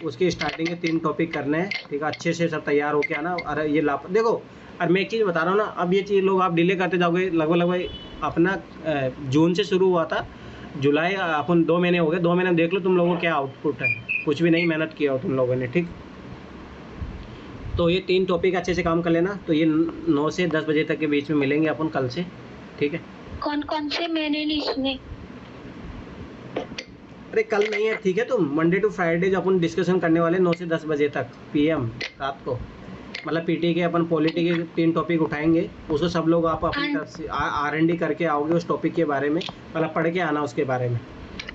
उसकी स्टार्टिंग के 3 टॉपिक करने हैं, ठीक है। अच्छे से सब तैयार होके आना। अरे ये देखो, और मैं एक चीज़ बता रहा हूँ ना, अब ये चीज़ लोग आप डिले करते जाओगे। लगभग अपना जून से शुरू हुआ था, जुलाई अपन 2 महीने हो गए। 2 महीने में देख लो तुम लोगों को क्या आउटपुट है, कुछ भी नहीं मेहनत किया हो तुम लोगों ने, ठीक। तो ये 3 टॉपिक अच्छे से काम कर लेना। तो ये 9 से 10 बजे तक के बीच में मिलेंगे अपन कल से, ठीक है। कौन से मैंने नहीं सुने? अरे कल नहीं है, ठीक है। तो मंडे टू फ्राइडे जो अपन डिस्कशन करने वाले 9 से 10 बजे तक PM रात को, मतलब PT के अपन पॉलिटी के 3 टॉपिक उठाएंगे। उसको सब लोग आप अपनी तरफ से R&D करके आओगे उस टॉपिक के बारे में, मतलब पढ़ के आना उसके बारे में।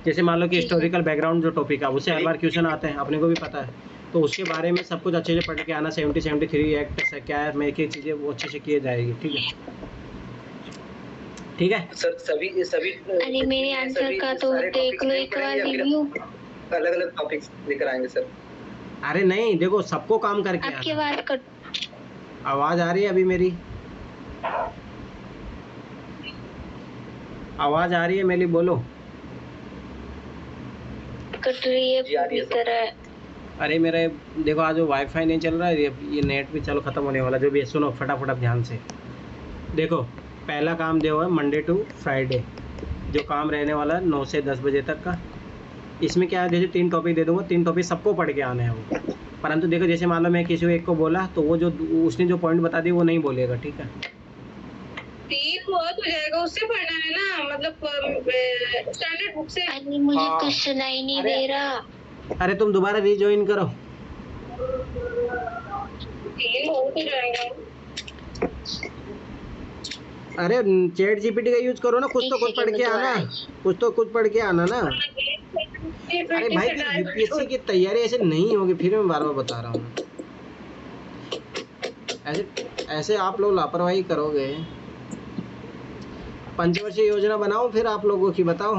जैसे मान लो कि हिस्टोरिकल बैकग्राउंड जो टॉपिक है उससे हर बार क्वेश्चन आते हैं, अपने को भी पता है। तो उसके बारे में सब कुछ अच्छे से पढ़ के आना। 73 एक्ट क्या है, मैं एक चीज़ें वो अच्छे से किए जाएगी, ठीक है। ठीक है सर, सभी अरे मेरे आंसर का तो देख लो एक बार रिव्यू। अलग टॉपिक्स लेकर आएंगे सर। अरे नहीं, देखो सबको काम करके आपकी आवाज कट, आवाज आ रही है अभी मेरी? आवाज आ रही है मेरी? बोलो। कट रही है पूरी तरह। अरे मेरा देखो आज वाईफाई नहीं चल रहा है, ये नेट भी चलो खत्म होने वाला। जो भी है सुनो फटाफट ध्यान से। देखो पहला काम जो है मंडे टू फ्राइडे जो काम रहने वाला है 9 से 10 बजे तक का। इसमें क्या है, जैसे 3 टॉपिक दे दूँगा, 3 टॉपिक सबको पढ़ के आने हैं वो। परंतु देखो जैसे मान लो मैं किसी को एक को बोला तो वो जो उसने जो पॉइंट बता दिया वो नहीं बोलेगा, ठीक है। 3 बहुत हो जाएगा, उससे पढ़ना है ना, मतलब स्टैंडर्ड बुक से। अरे मुझे कुछ सुनाई नहीं दे रहा। अरे तुम दोबारा रीजॉइन करो। 3 बहुत हो जाएगा। अरे चैट GPT का यूज करो ना, कुछ तो कुछ पढ़ के आना, कुछ तो कुछ पढ़ के आना ना। अरे भाई UPSC की तैयारी ऐसे नहीं होगी, फिर मैं बार बार बता रहा हूँ। ऐसे आप लोग लापरवाही करोगे। पंचवर्षीय योजना बनाओ फिर आप लोगों की, बताओ।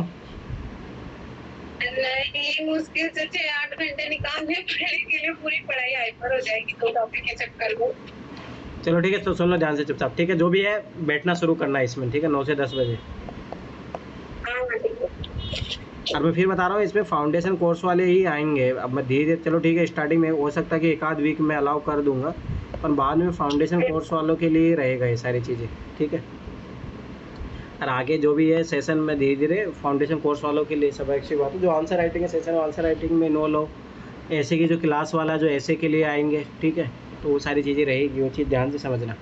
नहीं, मुश्किल से 6-8 घंटे निकालने पड़ेंगे के लिए पूरी पढ़ाई हाइपर हो जाएगी 2 टॉपिक के चक्कर में। चलो ठीक है, तो सुन लो ध्यान से चुपचाप, ठीक है। जो भी है बैठना शुरू करना है इसमें, ठीक है। 9 से 10 बजे। और मैं फिर बता रहा हूँ इसमें फाउंडेशन कोर्स वाले ही आएंगे। अब मैं धीरे चलो ठीक है, स्टार्टिंग में हो सकता है कि 1 आध वीक में अलाउ कर दूंगा, पर बाद में फाउंडेशन कोर्स वालों के लिए रहेगा ये सारी चीज़ें, ठीक है। और आगे जो भी है सेशन में धीरे धीरे फाउंडेशन कोर्स वालों के लिए सब अच्छी बात है। जो आंसर राइटिंग है सेशन आंसर राइटिंग में इन्वॉल्व हो, ऐसे की जो क्लास वाला जो ऐसे के लिए आएंगे, ठीक है, तो वो सारी चीज़ें रहेगी, वो चीज़ ध्यान से समझना,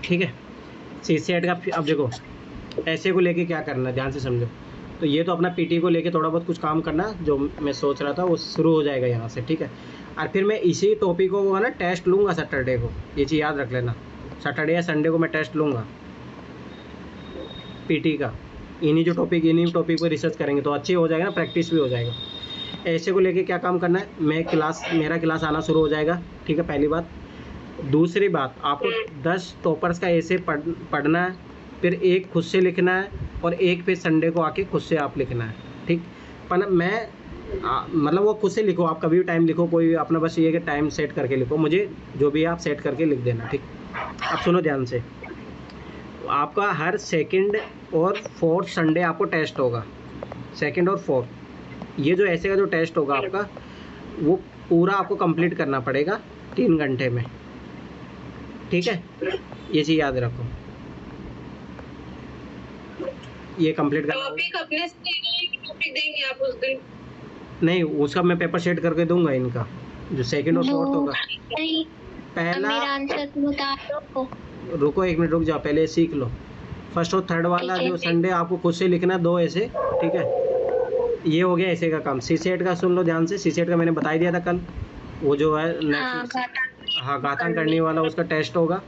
ठीक है। CCET का अब देखो ऐसे को लेके क्या करना है ध्यान से समझो। तो ये तो अपना PT को लेके थोड़ा बहुत कुछ काम करना जो मैं सोच रहा था वो शुरू हो जाएगा यहाँ से, ठीक है। और फिर मैं इसी टॉपिक को ना टेस्ट लूँगा सैटरडे को, ये चीज़ याद रख लेना। सैटरडे या संडे को मैं टेस्ट लूँगा PT का, इन्हीं टॉपिक पर रिसर्च करेंगे तो अच्छी हो जाएगा ना, प्रैक्टिस भी हो जाएगा। ऐसे को लेके क्या काम करना है, मेरा क्लास आना शुरू हो जाएगा, ठीक है, पहली बात। दूसरी बात, आपको 10 टॉपर्स का ऐसे पढ़ना है, फिर एक खुद से लिखना है और एक फिर संडे को आके खुद से आप लिखना है, ठीक। पर मैं मतलब वो खुद से लिखो, आप कभी भी टाइम लिखो, कोई अपना बस ये कि टाइम सेट करके लिखो, मुझे जो भी आप सेट करके लिख देना, ठीक। अब सुनो ध्यान से, आपका हर 2nd और 4th संडे आपको टेस्ट होगा, 2nd और 4th। ये जो ऐसे का जो टेस्ट होगा आपका, वो पूरा आपको कंप्लीट करना पड़ेगा 3 घंटे में, ठीक है। ये चीज़ याद रखो, ये कंप्लीट करना। टॉपिक अपने से टॉपिक देंगे आप उस दिन? नहीं, उसका मैं पेपर सेट करके दूंगा इनका, जो 2nd और 4th होगा। नहीं, पहला मेरा आंसर बता दो। रुको 1 मिनट रुक जाओ, पहले सीख लो। 1st और 3rd वाला जो संडे आपको खुद से लिखना 2 ऐसे, ठीक है। ये हो गया ऐसे का काम। CCET का सुन लो ध्यान से, CCET का मैंने बता ही दिया था कल, वो जो है नेक्स्ट, हाँ घातांक करने वाला उसका टेस्ट होगा,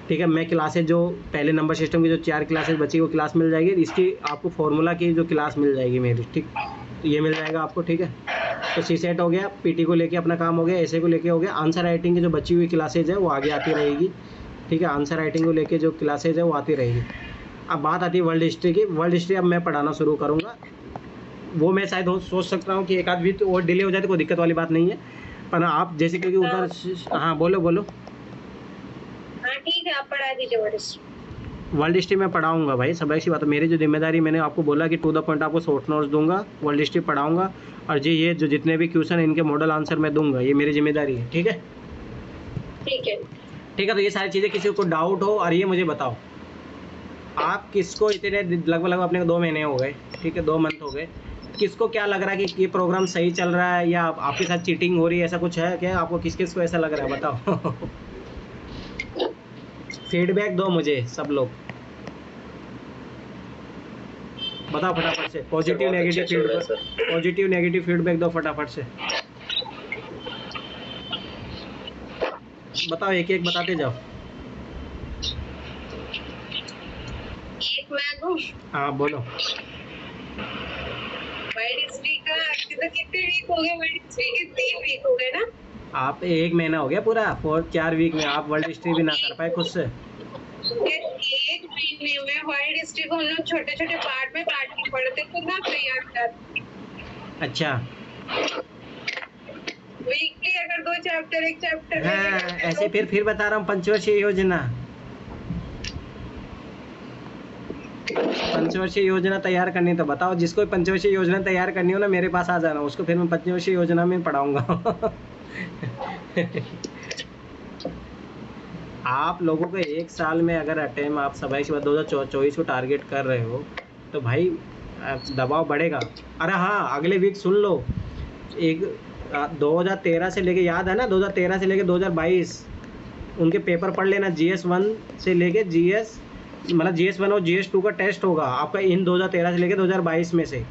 ठीक है। मैं क्लासेज जो पहले नंबर सिस्टम की जो 4 क्लासेज बची वो क्लास मिल जाएगी, इसकी आपको फॉर्मूला की जो क्लास मिल जाएगी मेरी, ठीक, तो ये मिल जाएगा आपको, ठीक है। तो CCET हो गया, PT को लेके अपना काम हो गया, ऐसे को लेके हो गया। आंसर राइटिंग की जो बची हुई क्लासेज है वो आगे आती रहेगी, ठीक है। आंसर राइटिंग को लेके जो क्लासेज है वो आती रहेगी। अब बात आती है वर्ल्ड हिस्ट्री की। वर्ल्ड हिस्ट्री अब मैं पढ़ाना शुरू करूँगा, वो मैं शायद सोच सकता हूँ कि एक आध भी तो और डिले हो जाए तो कोई दिक्कत वाली बात नहीं है, पर आप जैसे क्योंकि उधर, हाँ बोलो। हाँ ठीक है, आप पढ़ा दीजिए वर्ल्ड हिस्ट्री में पढ़ाऊंगा भाई, सब ऐसी बात है। मेरी जो जिम्मेदारी, मैंने आपको बोला कि टू द पॉइंट आपको शॉर्ट नोट्स दूंगा, वर्ल्ड हिस्ट्री पढ़ाऊंगा, और जी ये जो जितने भी क्वेश्चन है इनके मॉडल आंसर मैं दूंगा, ये मेरी जिम्मेदारी है, ठीक है। ठीक है। तो ये सारी चीज़ें किसी को डाउट हो, और ये मुझे बताओ, आप किसको इतने लगभग अपने को 2 महीने हो गए, ठीक है, 2 मंथ हो गए, किसको क्या लग रहा है कि ये प्रोग्राम सही चल रहा है या आपके साथ चीटिंग हो रही है, ऐसा कुछ है क्या? आपको किस किस को ऐसा लग रहा है बताओ। फीडबैक दो मुझे सब लोग, बताओ फटाफट से। Positive negative feedback, positive negative feedback दो फटाफट से, बताओ, एक एक बताते जाओ। एक मैं दूं? हाँ बोलो। वर्ल्ड हिस्ट्री का अभी तक कितने वीक हो गए? वर्ल्ड हिस्ट्री के 3 वीक हो गए ना? आप 1 महीना हो गया पूरा, 4 वीक में आप वर्ल्ड हिस्ट्री भी ना कर पाए खुद से। 1 महीने में वर्ल्ड हिस्ट्री को हम लोग छोटे छोटे पार्ट में बांट के पढ़ते थे ना, तैयार करते। अच्छा, वीकली अगर 2 चैप्टर, 1 चैप्टर, हाँ ऐसे फिर बता रहा हूँ, पंचवर्षीय योजना तैयार करनी, तो बताओ जिसको पंचवर्षीय योजना तैयार करनी हो ना मेरे पास आ जाना, उसको फिर मैं पंचवर्षीय योजना में पढ़ाऊंगा। आप लोगों को 1 साल में अगर अटेम आप सबाई के बाद 2024 को टारगेट कर रहे हो तो भाई दबाव बढ़ेगा। अरे हाँ, अगले वीक सुन लो, एक 2013 से लेके, याद है ना 2013 से लेके 2022 उनके पेपर पढ़ लेना। GS1 से लेके GS मतलब GS1 और GS2 का टेस्ट होगा आपका इन 2013 से लेके 2022 में से,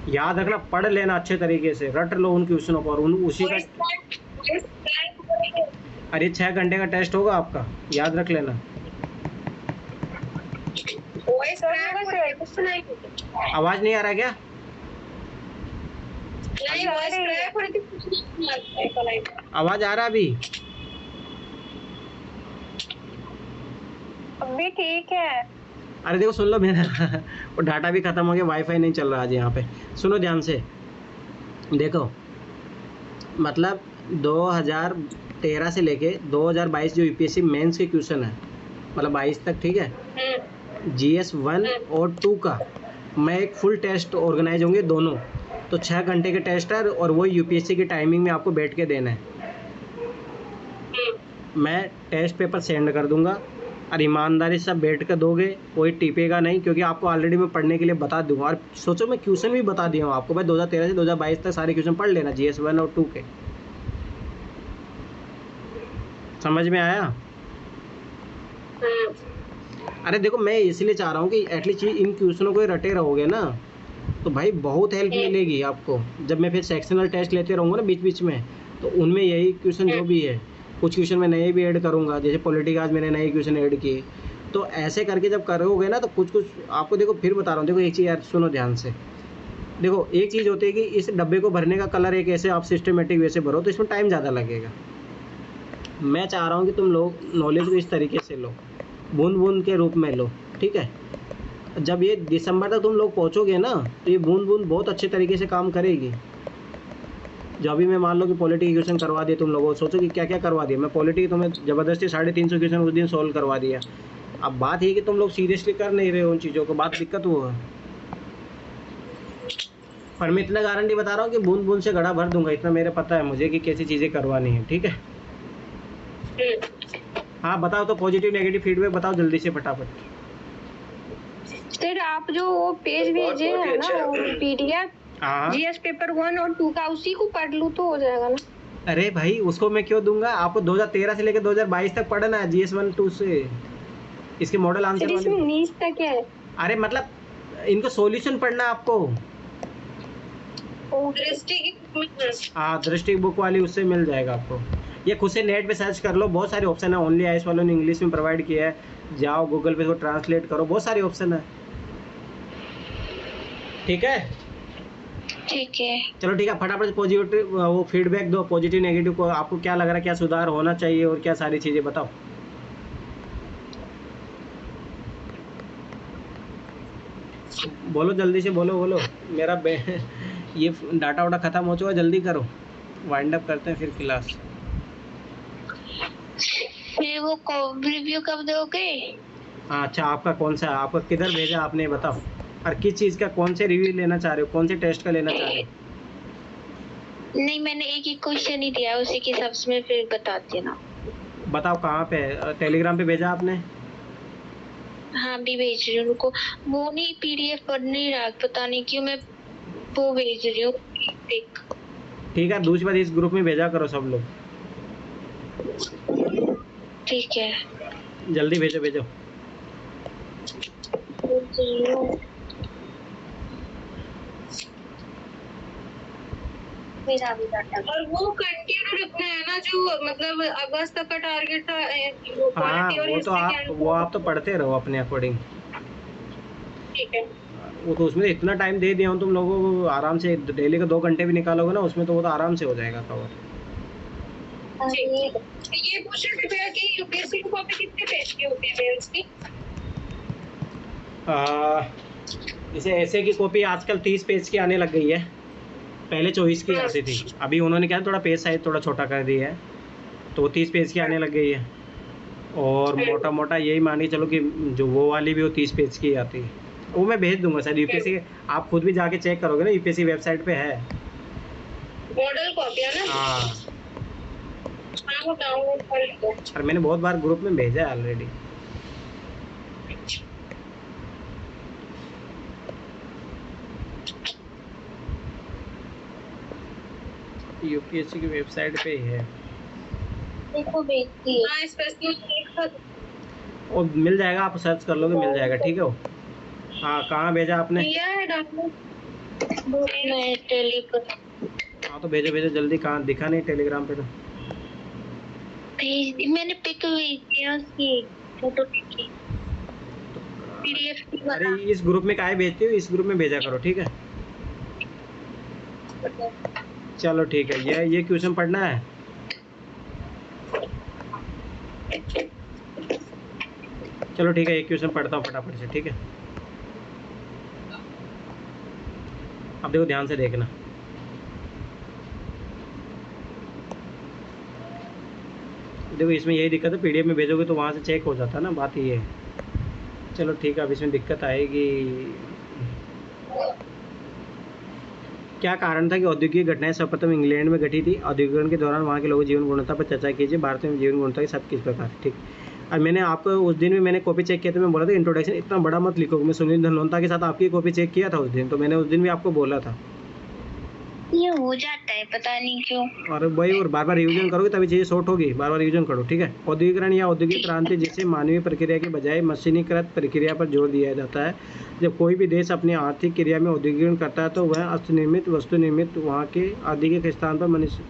याद रखना, पढ़ लेना अच्छे तरीके से, रट लो उन क्वेश्चनों पर, उसी का। अरे 6 घंटे का टेस्ट होगा आपका, याद रख लेना। आवाज नहीं आ रहा क्या? आवाज आ रहा अभी? अभी ठीक है। अरे देखो सुन लो मेरा वो डाटा भी खत्म हो गया, वाईफाई नहीं चल रहा आज यहाँ पे। सुनो ध्यान से, देखो मतलब 2013 से लेके 2022 जो UPSC मेंस के क्वेश्चन है, मतलब 22 तक, ठीक है, GS1 और 2 का मैं एक फुल टेस्ट ऑर्गेनाइज होंगे दोनों, तो 6 घंटे के टेस्ट है और वो UPSC की टाइमिंग में आपको बैठ के देना है। मैं टेस्ट पेपर सेंड कर दूंगा, और ईमानदारी से बैठ कर दोगे, कोई टिपेगा नहीं, क्योंकि आपको ऑलरेडी मैं पढ़ने के लिए बता दूंगा। और सोचो मैं क्वेश्चन भी बता दिया हूँ आपको भाई, 2013 से 2022 तक सारे क्वेश्चन पढ़ लेना GS 1 और 2 के। समझ में आया? अरे देखो मैं इसलिए चाह रहा हूँ कि एटलीस्ट इन क्वेश्चनों को रटे रहोगे ना तो भाई बहुत हेल्प मिलेगी आपको। जब मैं फिर सेक्शनल टेस्ट लेते रहूँगा ना बीच बीच में, तो उनमें यही क्वेश्चन जो भी है, कुछ क्वेश्चन मैं नए भी ऐड करूँगा, जैसे पॉलिटिक्स आज मैंने नए क्वेश्चन ऐड किए। तो ऐसे करके जब करोगे ना तो कुछ कुछ आपको, देखो फिर बता रहा हूँ, देखो एक चीज़ यार सुनो ध्यान से। देखो एक चीज़ होती है कि इस डब्बे को भरने का कलर एक ऐसे आप सिस्टमेटिक वे से भरो तो इसमें टाइम ज़्यादा लगेगा। मैं चाह रहा हूँ कि तुम लोग नॉलेज को इस तरीके से लो, बूंद बूंद के रूप में लो, ठीक है। जब ये दिसंबर तक तुम लोग पहुँचोगे ना तो ये बूंद बूंद बहुत अच्छे तरीके से काम करेगी। जो अभी मैं मान लो कि पॉलिटी क्वेश्चन करवा दिए तुम लोगों को, सोचो कि क्या क्या करवा दिया मैं। पॉलिटी तुम्हें ज़बरदस्ती 350 क्वेश्चन उस दिन सॉल्व करवा दिया। अब बात ये कि तुम लोग सीरियसली कर नहीं रहे हो उन चीज़ों को, बात दिक्कत वो है। पर मैं इतना गारंटी बता रहा हूँ कि बूंद बूंद से घड़ा भर दूंगा, इतना मेरे पता है मुझे कि कैसी चीज़ें करवानी है, ठीक है। हाँ बताओ तो, पॉजिटिव नेगेटिव फीडबैक बताओ जल्दी से फटाफट। सर आप जो वो पेज भेजे हैं ना, वो PDF हाँ GS पेपर 1 और 2 का, उसी को पढ़ लूँ तो हो जाएगा ना? अरे भाई उसको मैं क्यों दूंगा, आपको 2013 से लेकर 2022 तक पढ़ना है GS 1 2 से। इसके मॉडल आंसर सर इसमें 19 तक है। अरे मतलब इनको सॉल्यूशन पढ़ना है आपको। दृष्टि की हाँ दृष्टि बुक वाली, उससे मिल जाएगा आपको। ये खुद से नेट पे सर्च कर लो, बहुत सारे ऑप्शन है। ओनली आईएएस वालों ने इंग्लिश में प्रोवाइड किया है, जाओ गूगल पे इसको ट्रांसलेट करो, बहुत सारे ऑप्शन है, ठीक है। ठीक है। चलो ठीक है, फटाफट पॉजिटिव वो फीडबैक दो, पॉजिटिव नेगेटिव को आपको क्या लग रहा है, क्या सुधार होना चाहिए और क्या सारी चीज़ें बताओ। बोलो जल्दी से, बोलो बोलो। मेरा ये डाटा वाटा ख़त्म हो चुका, जल्दी करो, वाइंड अप करते हैं फिर क्लास। फिर वो रिव्यू कब दोगे? हाँ अच्छा, आपका कौन सा, आपका किधर भेजा आपने बताओ, और किस चीज़ का, कौन से रिव्यू लेना चाह रहे हो, कौन से टेस्ट का लेना चाह रहे हो? नहीं मैंने एक ही क्वेश्चन ही दिया, उसी के हिसाब से मैं फिर बता देना। बताओ कहाँ पे, टेलीग्राम पे भेजा आपने? हाँ भी भेज रही हूँ, उनको वो नहीं PDF पढ़ नहीं रहा, पता नहीं क्यों, मैं वो भेज रही हूँ देख। ठीक है, दूसरी बात इस ग्रुप में भेजा करो सब लोग, ठीक है। जल्दी भेजो भेजो। मेरा भी डाटा। और वो कंटिन्यू रखना है ना, जो मतलब अगस्त तक का टारगेट था हाँ क्वालिटी और वो तो आप तो पढ़ते रहो अपने अकॉर्डिंग, ठीक है। वो तो उसमें इतना टाइम दे दिया हूँ तुम लोगों को, आराम से डेली का 2 घंटे भी निकालोगे ना उसमें, तो वो तो आराम से हो जाएगा कवर। ये पूछ रहे थे भैया कि यूपीएससी की कॉपी कितने पेज की होती है मेंस की? जैसे ऐसे की कॉपी आजकल 30 पेज की आने लग गई है, पहले 24 की आती थी, अभी उन्होंने क्या थोड़ा पेज साइज थोड़ा छोटा कर दिया है, तो वो 30 पेज की आने लग गई है। और मोटा मोटा यही मान के चलो कि जो वो वाली भी वो 30 पेज की आती है, वो मैं भेज दूंगा सर यूपीएससी। आप खुद भी जाके चेक करोगे ना, यूपीएससी वेबसाइट पे है मॉडल कॉपी है ना? हाँ, वो डाउनलोड कर लो। और मैंने बहुत बार ग्रुप में भेजा है ऑलरेडी। यूपीएससी की वेबसाइट पे ही है, देखो भेजती है। हाँ स्पेशल और मिल जाएगा, आप सर्च कर लोगे मिल जाएगा, ठीक है वो। हाँ कहाँ भेजा आपने? किया है डाउनलोड। मैं टेलीग्राम हाँ तो भेजो भेजो जल्दी, कहाँ दिखा नहीं टेलीग्राम पे तो। भेज दी मैंने, पिक भेज दिया उसकी, फोटो की PDF की अरे बता। इस ग्रुप में काहे भेजती हो, इस ग्रुप में भेजा करो, ठीक है। चलो ठीक है, ये क्वेश्चन पढ़ना है। चलो ठीक है, एक क्वेश्चन पढ़ता हूँ फटाफट से, ठीक है। अब देखो ध्यान से देखना, देखो इसमें यही दिक्कत है, PDF में भेजोगे तो वहाँ से चेक हो जाता है ना, बात ये है। चलो ठीक है, अब इसमें दिक्कत आएगी। क्या कारण था कि औद्योगिक घटनाएं सर्वप्रथम इंग्लैंड में घटी थी? औद्योगिकरण के दौरान वहाँ के लोगों की जीवन गुणवत्ता पर चर्चा कीजिए। भारत में जीवन गुणवत्ता की सब किस प्रकार, ठीक। और मैंने आपको उस दिन भी मैंने कॉपी चेक किया, तो मैं बोला था इंट्रोडक्शन इतना बड़ा मत लिखो। मैं सुनील धनोल्ता के साथ आपकी कॉपी चेक किया था उस दिन, तो मैंने उस दिन भी आपको बोला था। ये हो जाता है, पता नहीं क्यों। और वही, और बार बार रिवीजन करोगे तभी चीज़ें शॉर्ट होगी। बार बार रिवीजन करो, ठीक है। औद्योगिकरण या औद्योगिक क्रांति जैसे मानवीय प्रक्रिया के बजाय मशीनीकृत प्रक्रिया पर जोर दिया जाता है। जब कोई भी देश अपनी आर्थिक क्रिया में औद्योगिकरण करता है तो वह हस्तनिर्मित वस्तु निर्मित वहाँ के औद्योगिक स्थान पर मनुष्य।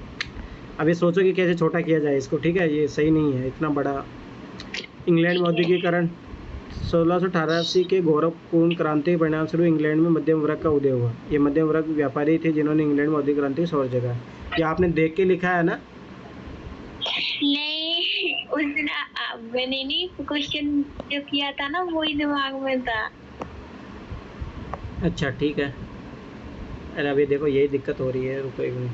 अब ये सोचो कि कैसे छोटा किया जाए इसको, ठीक है। ये सही नहीं है इतना बड़ा। इंग्लैंड में औद्योगिकरण 1688 के गौरवपूर्ण क्रांति के परिणाम स्वरूप इंग्लैंड में मध्यम वर्ग का उदय हुआ। ये मध्यम वर्ग व्यापारी थे जिन्होंने इंग्लैंड में औद्योगिक क्रांति की जगह। ये आपने देख के लिखा है ना? नहीं, उस दिन मैंने नहीं क्वेश्चन जो किया था ना, वही दिमाग में था। अच्छा ठीक है। अरे अभी देखो यही दिक्कत हो रही है, रुको एक मिनट।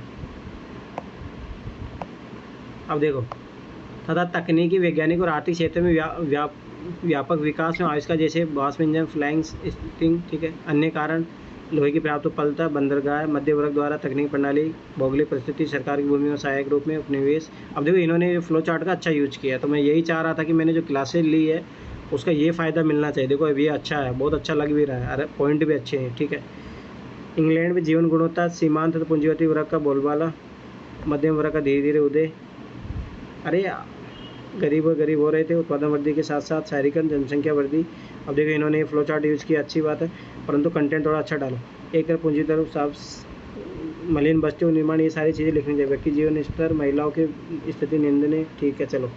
अब देखो, तथा तकनीकी, वैज्ञानिक और आर्थिक क्षेत्र में व्यापक विकास में आविष्कार जैसे वाष्प इंजन, फ्लाइंग स्टिंग, ठीक है। अन्य कारण लोहे की प्राप्त उपलब्धता, बंदरगाह, मध्य वर्ग द्वारा तकनीक प्रणाली, भौगोलिक परिस्थिति, सरकार की भूमि में सहायक रूप में उपनिवेश। अब देखो इन्होंने फ्लो चार्ट का अच्छा यूज किया, तो मैं यही चाह रहा था कि मैंने जो क्लासेज ली है उसका ये फ़ायदा मिलना चाहिए। देखो अभी अच्छा है, बहुत अच्छा लग भी रहा है, अरे पॉइंट भी अच्छे हैं, ठीक है। इंग्लैंड में जीवन गुणवत्ता, सीमांत तथा पूंजीपति वर्ग का बोलबाला, मध्यम वर्ग का धीरे धीरे उदय। अरे गरीब हो रहे थे, उत्पादन वृद्धि के साथ साथ शहरीकरण, जनसंख्या वृद्धि। अब देखो इन्होंने फ्लो चार्ट यूज़ किया, अच्छी बात है, परंतु कंटेंट थोड़ा अच्छा डालो। एक तरफ पूंजी तरफ साफ मलिन बस्तियों निर्माण, ये सारी चीज़ें लिखनी चाहिए। व्यक्ति जीवन स्तर, महिलाओं की स्थिति निंदनीय, ठीक है। चलो,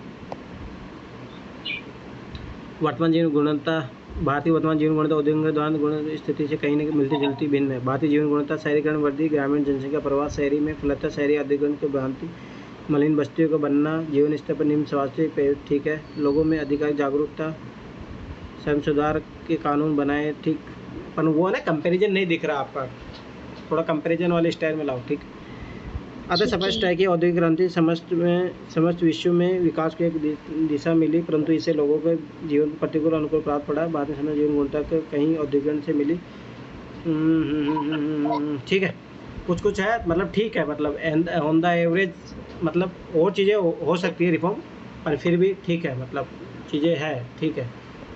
वर्तमान जीवन गुणवत्ता, भारतीय वर्तमान जीवन गुणवत्ता औद्योगिक द्वारा गुण स्थिति से कहीं न कहीं मिलती जुलती भिन्न है। भारतीय जीवन गुणवत्ता शहरीकरण वृद्धि, ग्रामीण जनसंख्या प्रवाह, शहरी में फलता, शहरी औद्योगिकरण की भ्रांति, मलिन बस्तियों का बनना, जीवन स्तर पर निम्न स्वास्थ्य, ठीक है। लोगों में अधिकारी जागरूकता, स्वयं सुधार के कानून बनाए, ठीक। पर वो ना कंपैरिजन नहीं दिख रहा आपका, थोड़ा कंपैरिजन वाले स्टाइल में लाओ, ठीक। अतः स्पष्ट है कि औद्योगिक क्रांति समस्त विश्व में विकास की एक दिशा मिली, परंतु इससे लोगों के जीवन पर प्रतिकूल अनुकूल प्रभाव पड़ा। बाद में समय जीवन गुणवत्ता कहीं औद्योगिकरण से मिली, ठीक है। कुछ है, मतलब ठीक है, मतलब ऑन द एवरेज, मतलब और चीज़ें हो सकती है रिफॉर्म, पर फिर भी ठीक है, मतलब चीज़ें है, ठीक है।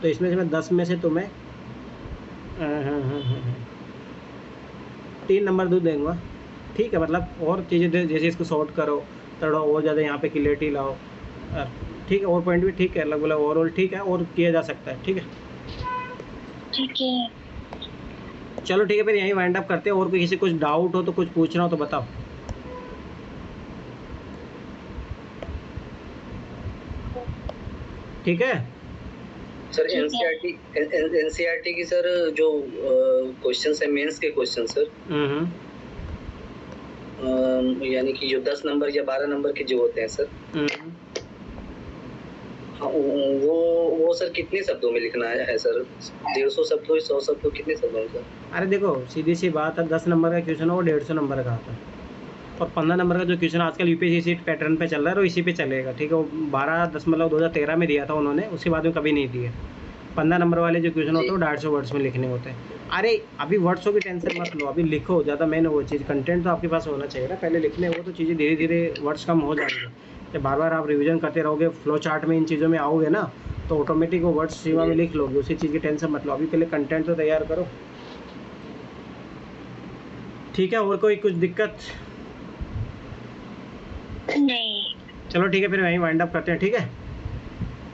तो इसमें से मैं 10 में से तुम्हें 3 नंबर दूँ देंगे, ठीक है। मतलब और चीज़ें जैसे इसको सॉर्ट करो, थोड़ा और ज़्यादा यहाँ पे क्लियरिटी लाओ, ठीक है। और पॉइंट भी ठीक है, लगभग ओवरऑल ठीक है, और किया जा सकता है, ठीक है। ठीक है, चलो ठीक है, फिर यहीं वाइंड अप करते हैं। और कोई किसी कुछ डाउट हो तो, कुछ पूछना हो तो बताओ, ठीक है। सर एनसीईआरटी की सर जो क्वेश्चंस है, मेंस के क्वेश्चन सर, यानी कि जो 10 नंबर या 12 नंबर के जो होते हैं सर, हाँ, वो सर कितने शब्दों में लिखना है सर? 150 शब्दों, 100 शब्दों, कितने शब्दों में सर? अरे देखो सीधी सी बात है, 10 नंबर का क्वेश्चन है वो 150 नंबर का आता है, और 15 नंबर का जो क्वेश्चन आजकल यूपीएससी पैटर्न पे चल रहा है वो इसी पे चलेगा, ठीक है। वो 12/10 में दिया था उन्होंने, उसके बाद में कभी नहीं दिया। 15 नंबर वाले जो क्वेश्चन होते हैं वो 150 वर्ड्स में लिखने होते हैं। अरे अभी वर्ड्सों की टेंशन मत लो, अभी लिखो ज़्यादा, मेन वो चीज़ कंटेंट तो आपके पास होना चाहिए ना, पहले लिखने वो तो चीज़ें धीरे धीरे वर्ड्स कम हो जाएंगे। जब बार बार आप रिवीजन करते रहोगे, फ्लो चार्ट में इन चीज़ों में आओगे ना, तो ऑटोमेटिक वो वर्ड्स सीमा में लिख लोगे, उसी चीज़ की टेंशन मत लो। अभी पहले कंटेंट तो तैयार करो, ठीक है। और कोई कुछ दिक्कत? नहीं, चलो ठीक है, फिर वहीं वाइंड अप करते हैं, ठीक है।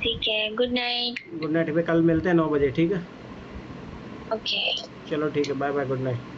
ठीक है, गुड नाइट। गुड नाइट, फिर कल मिलते हैं 9 बजे, ठीक है। ओके, चलो ठीक है, बाय बाय, गुड नाइट।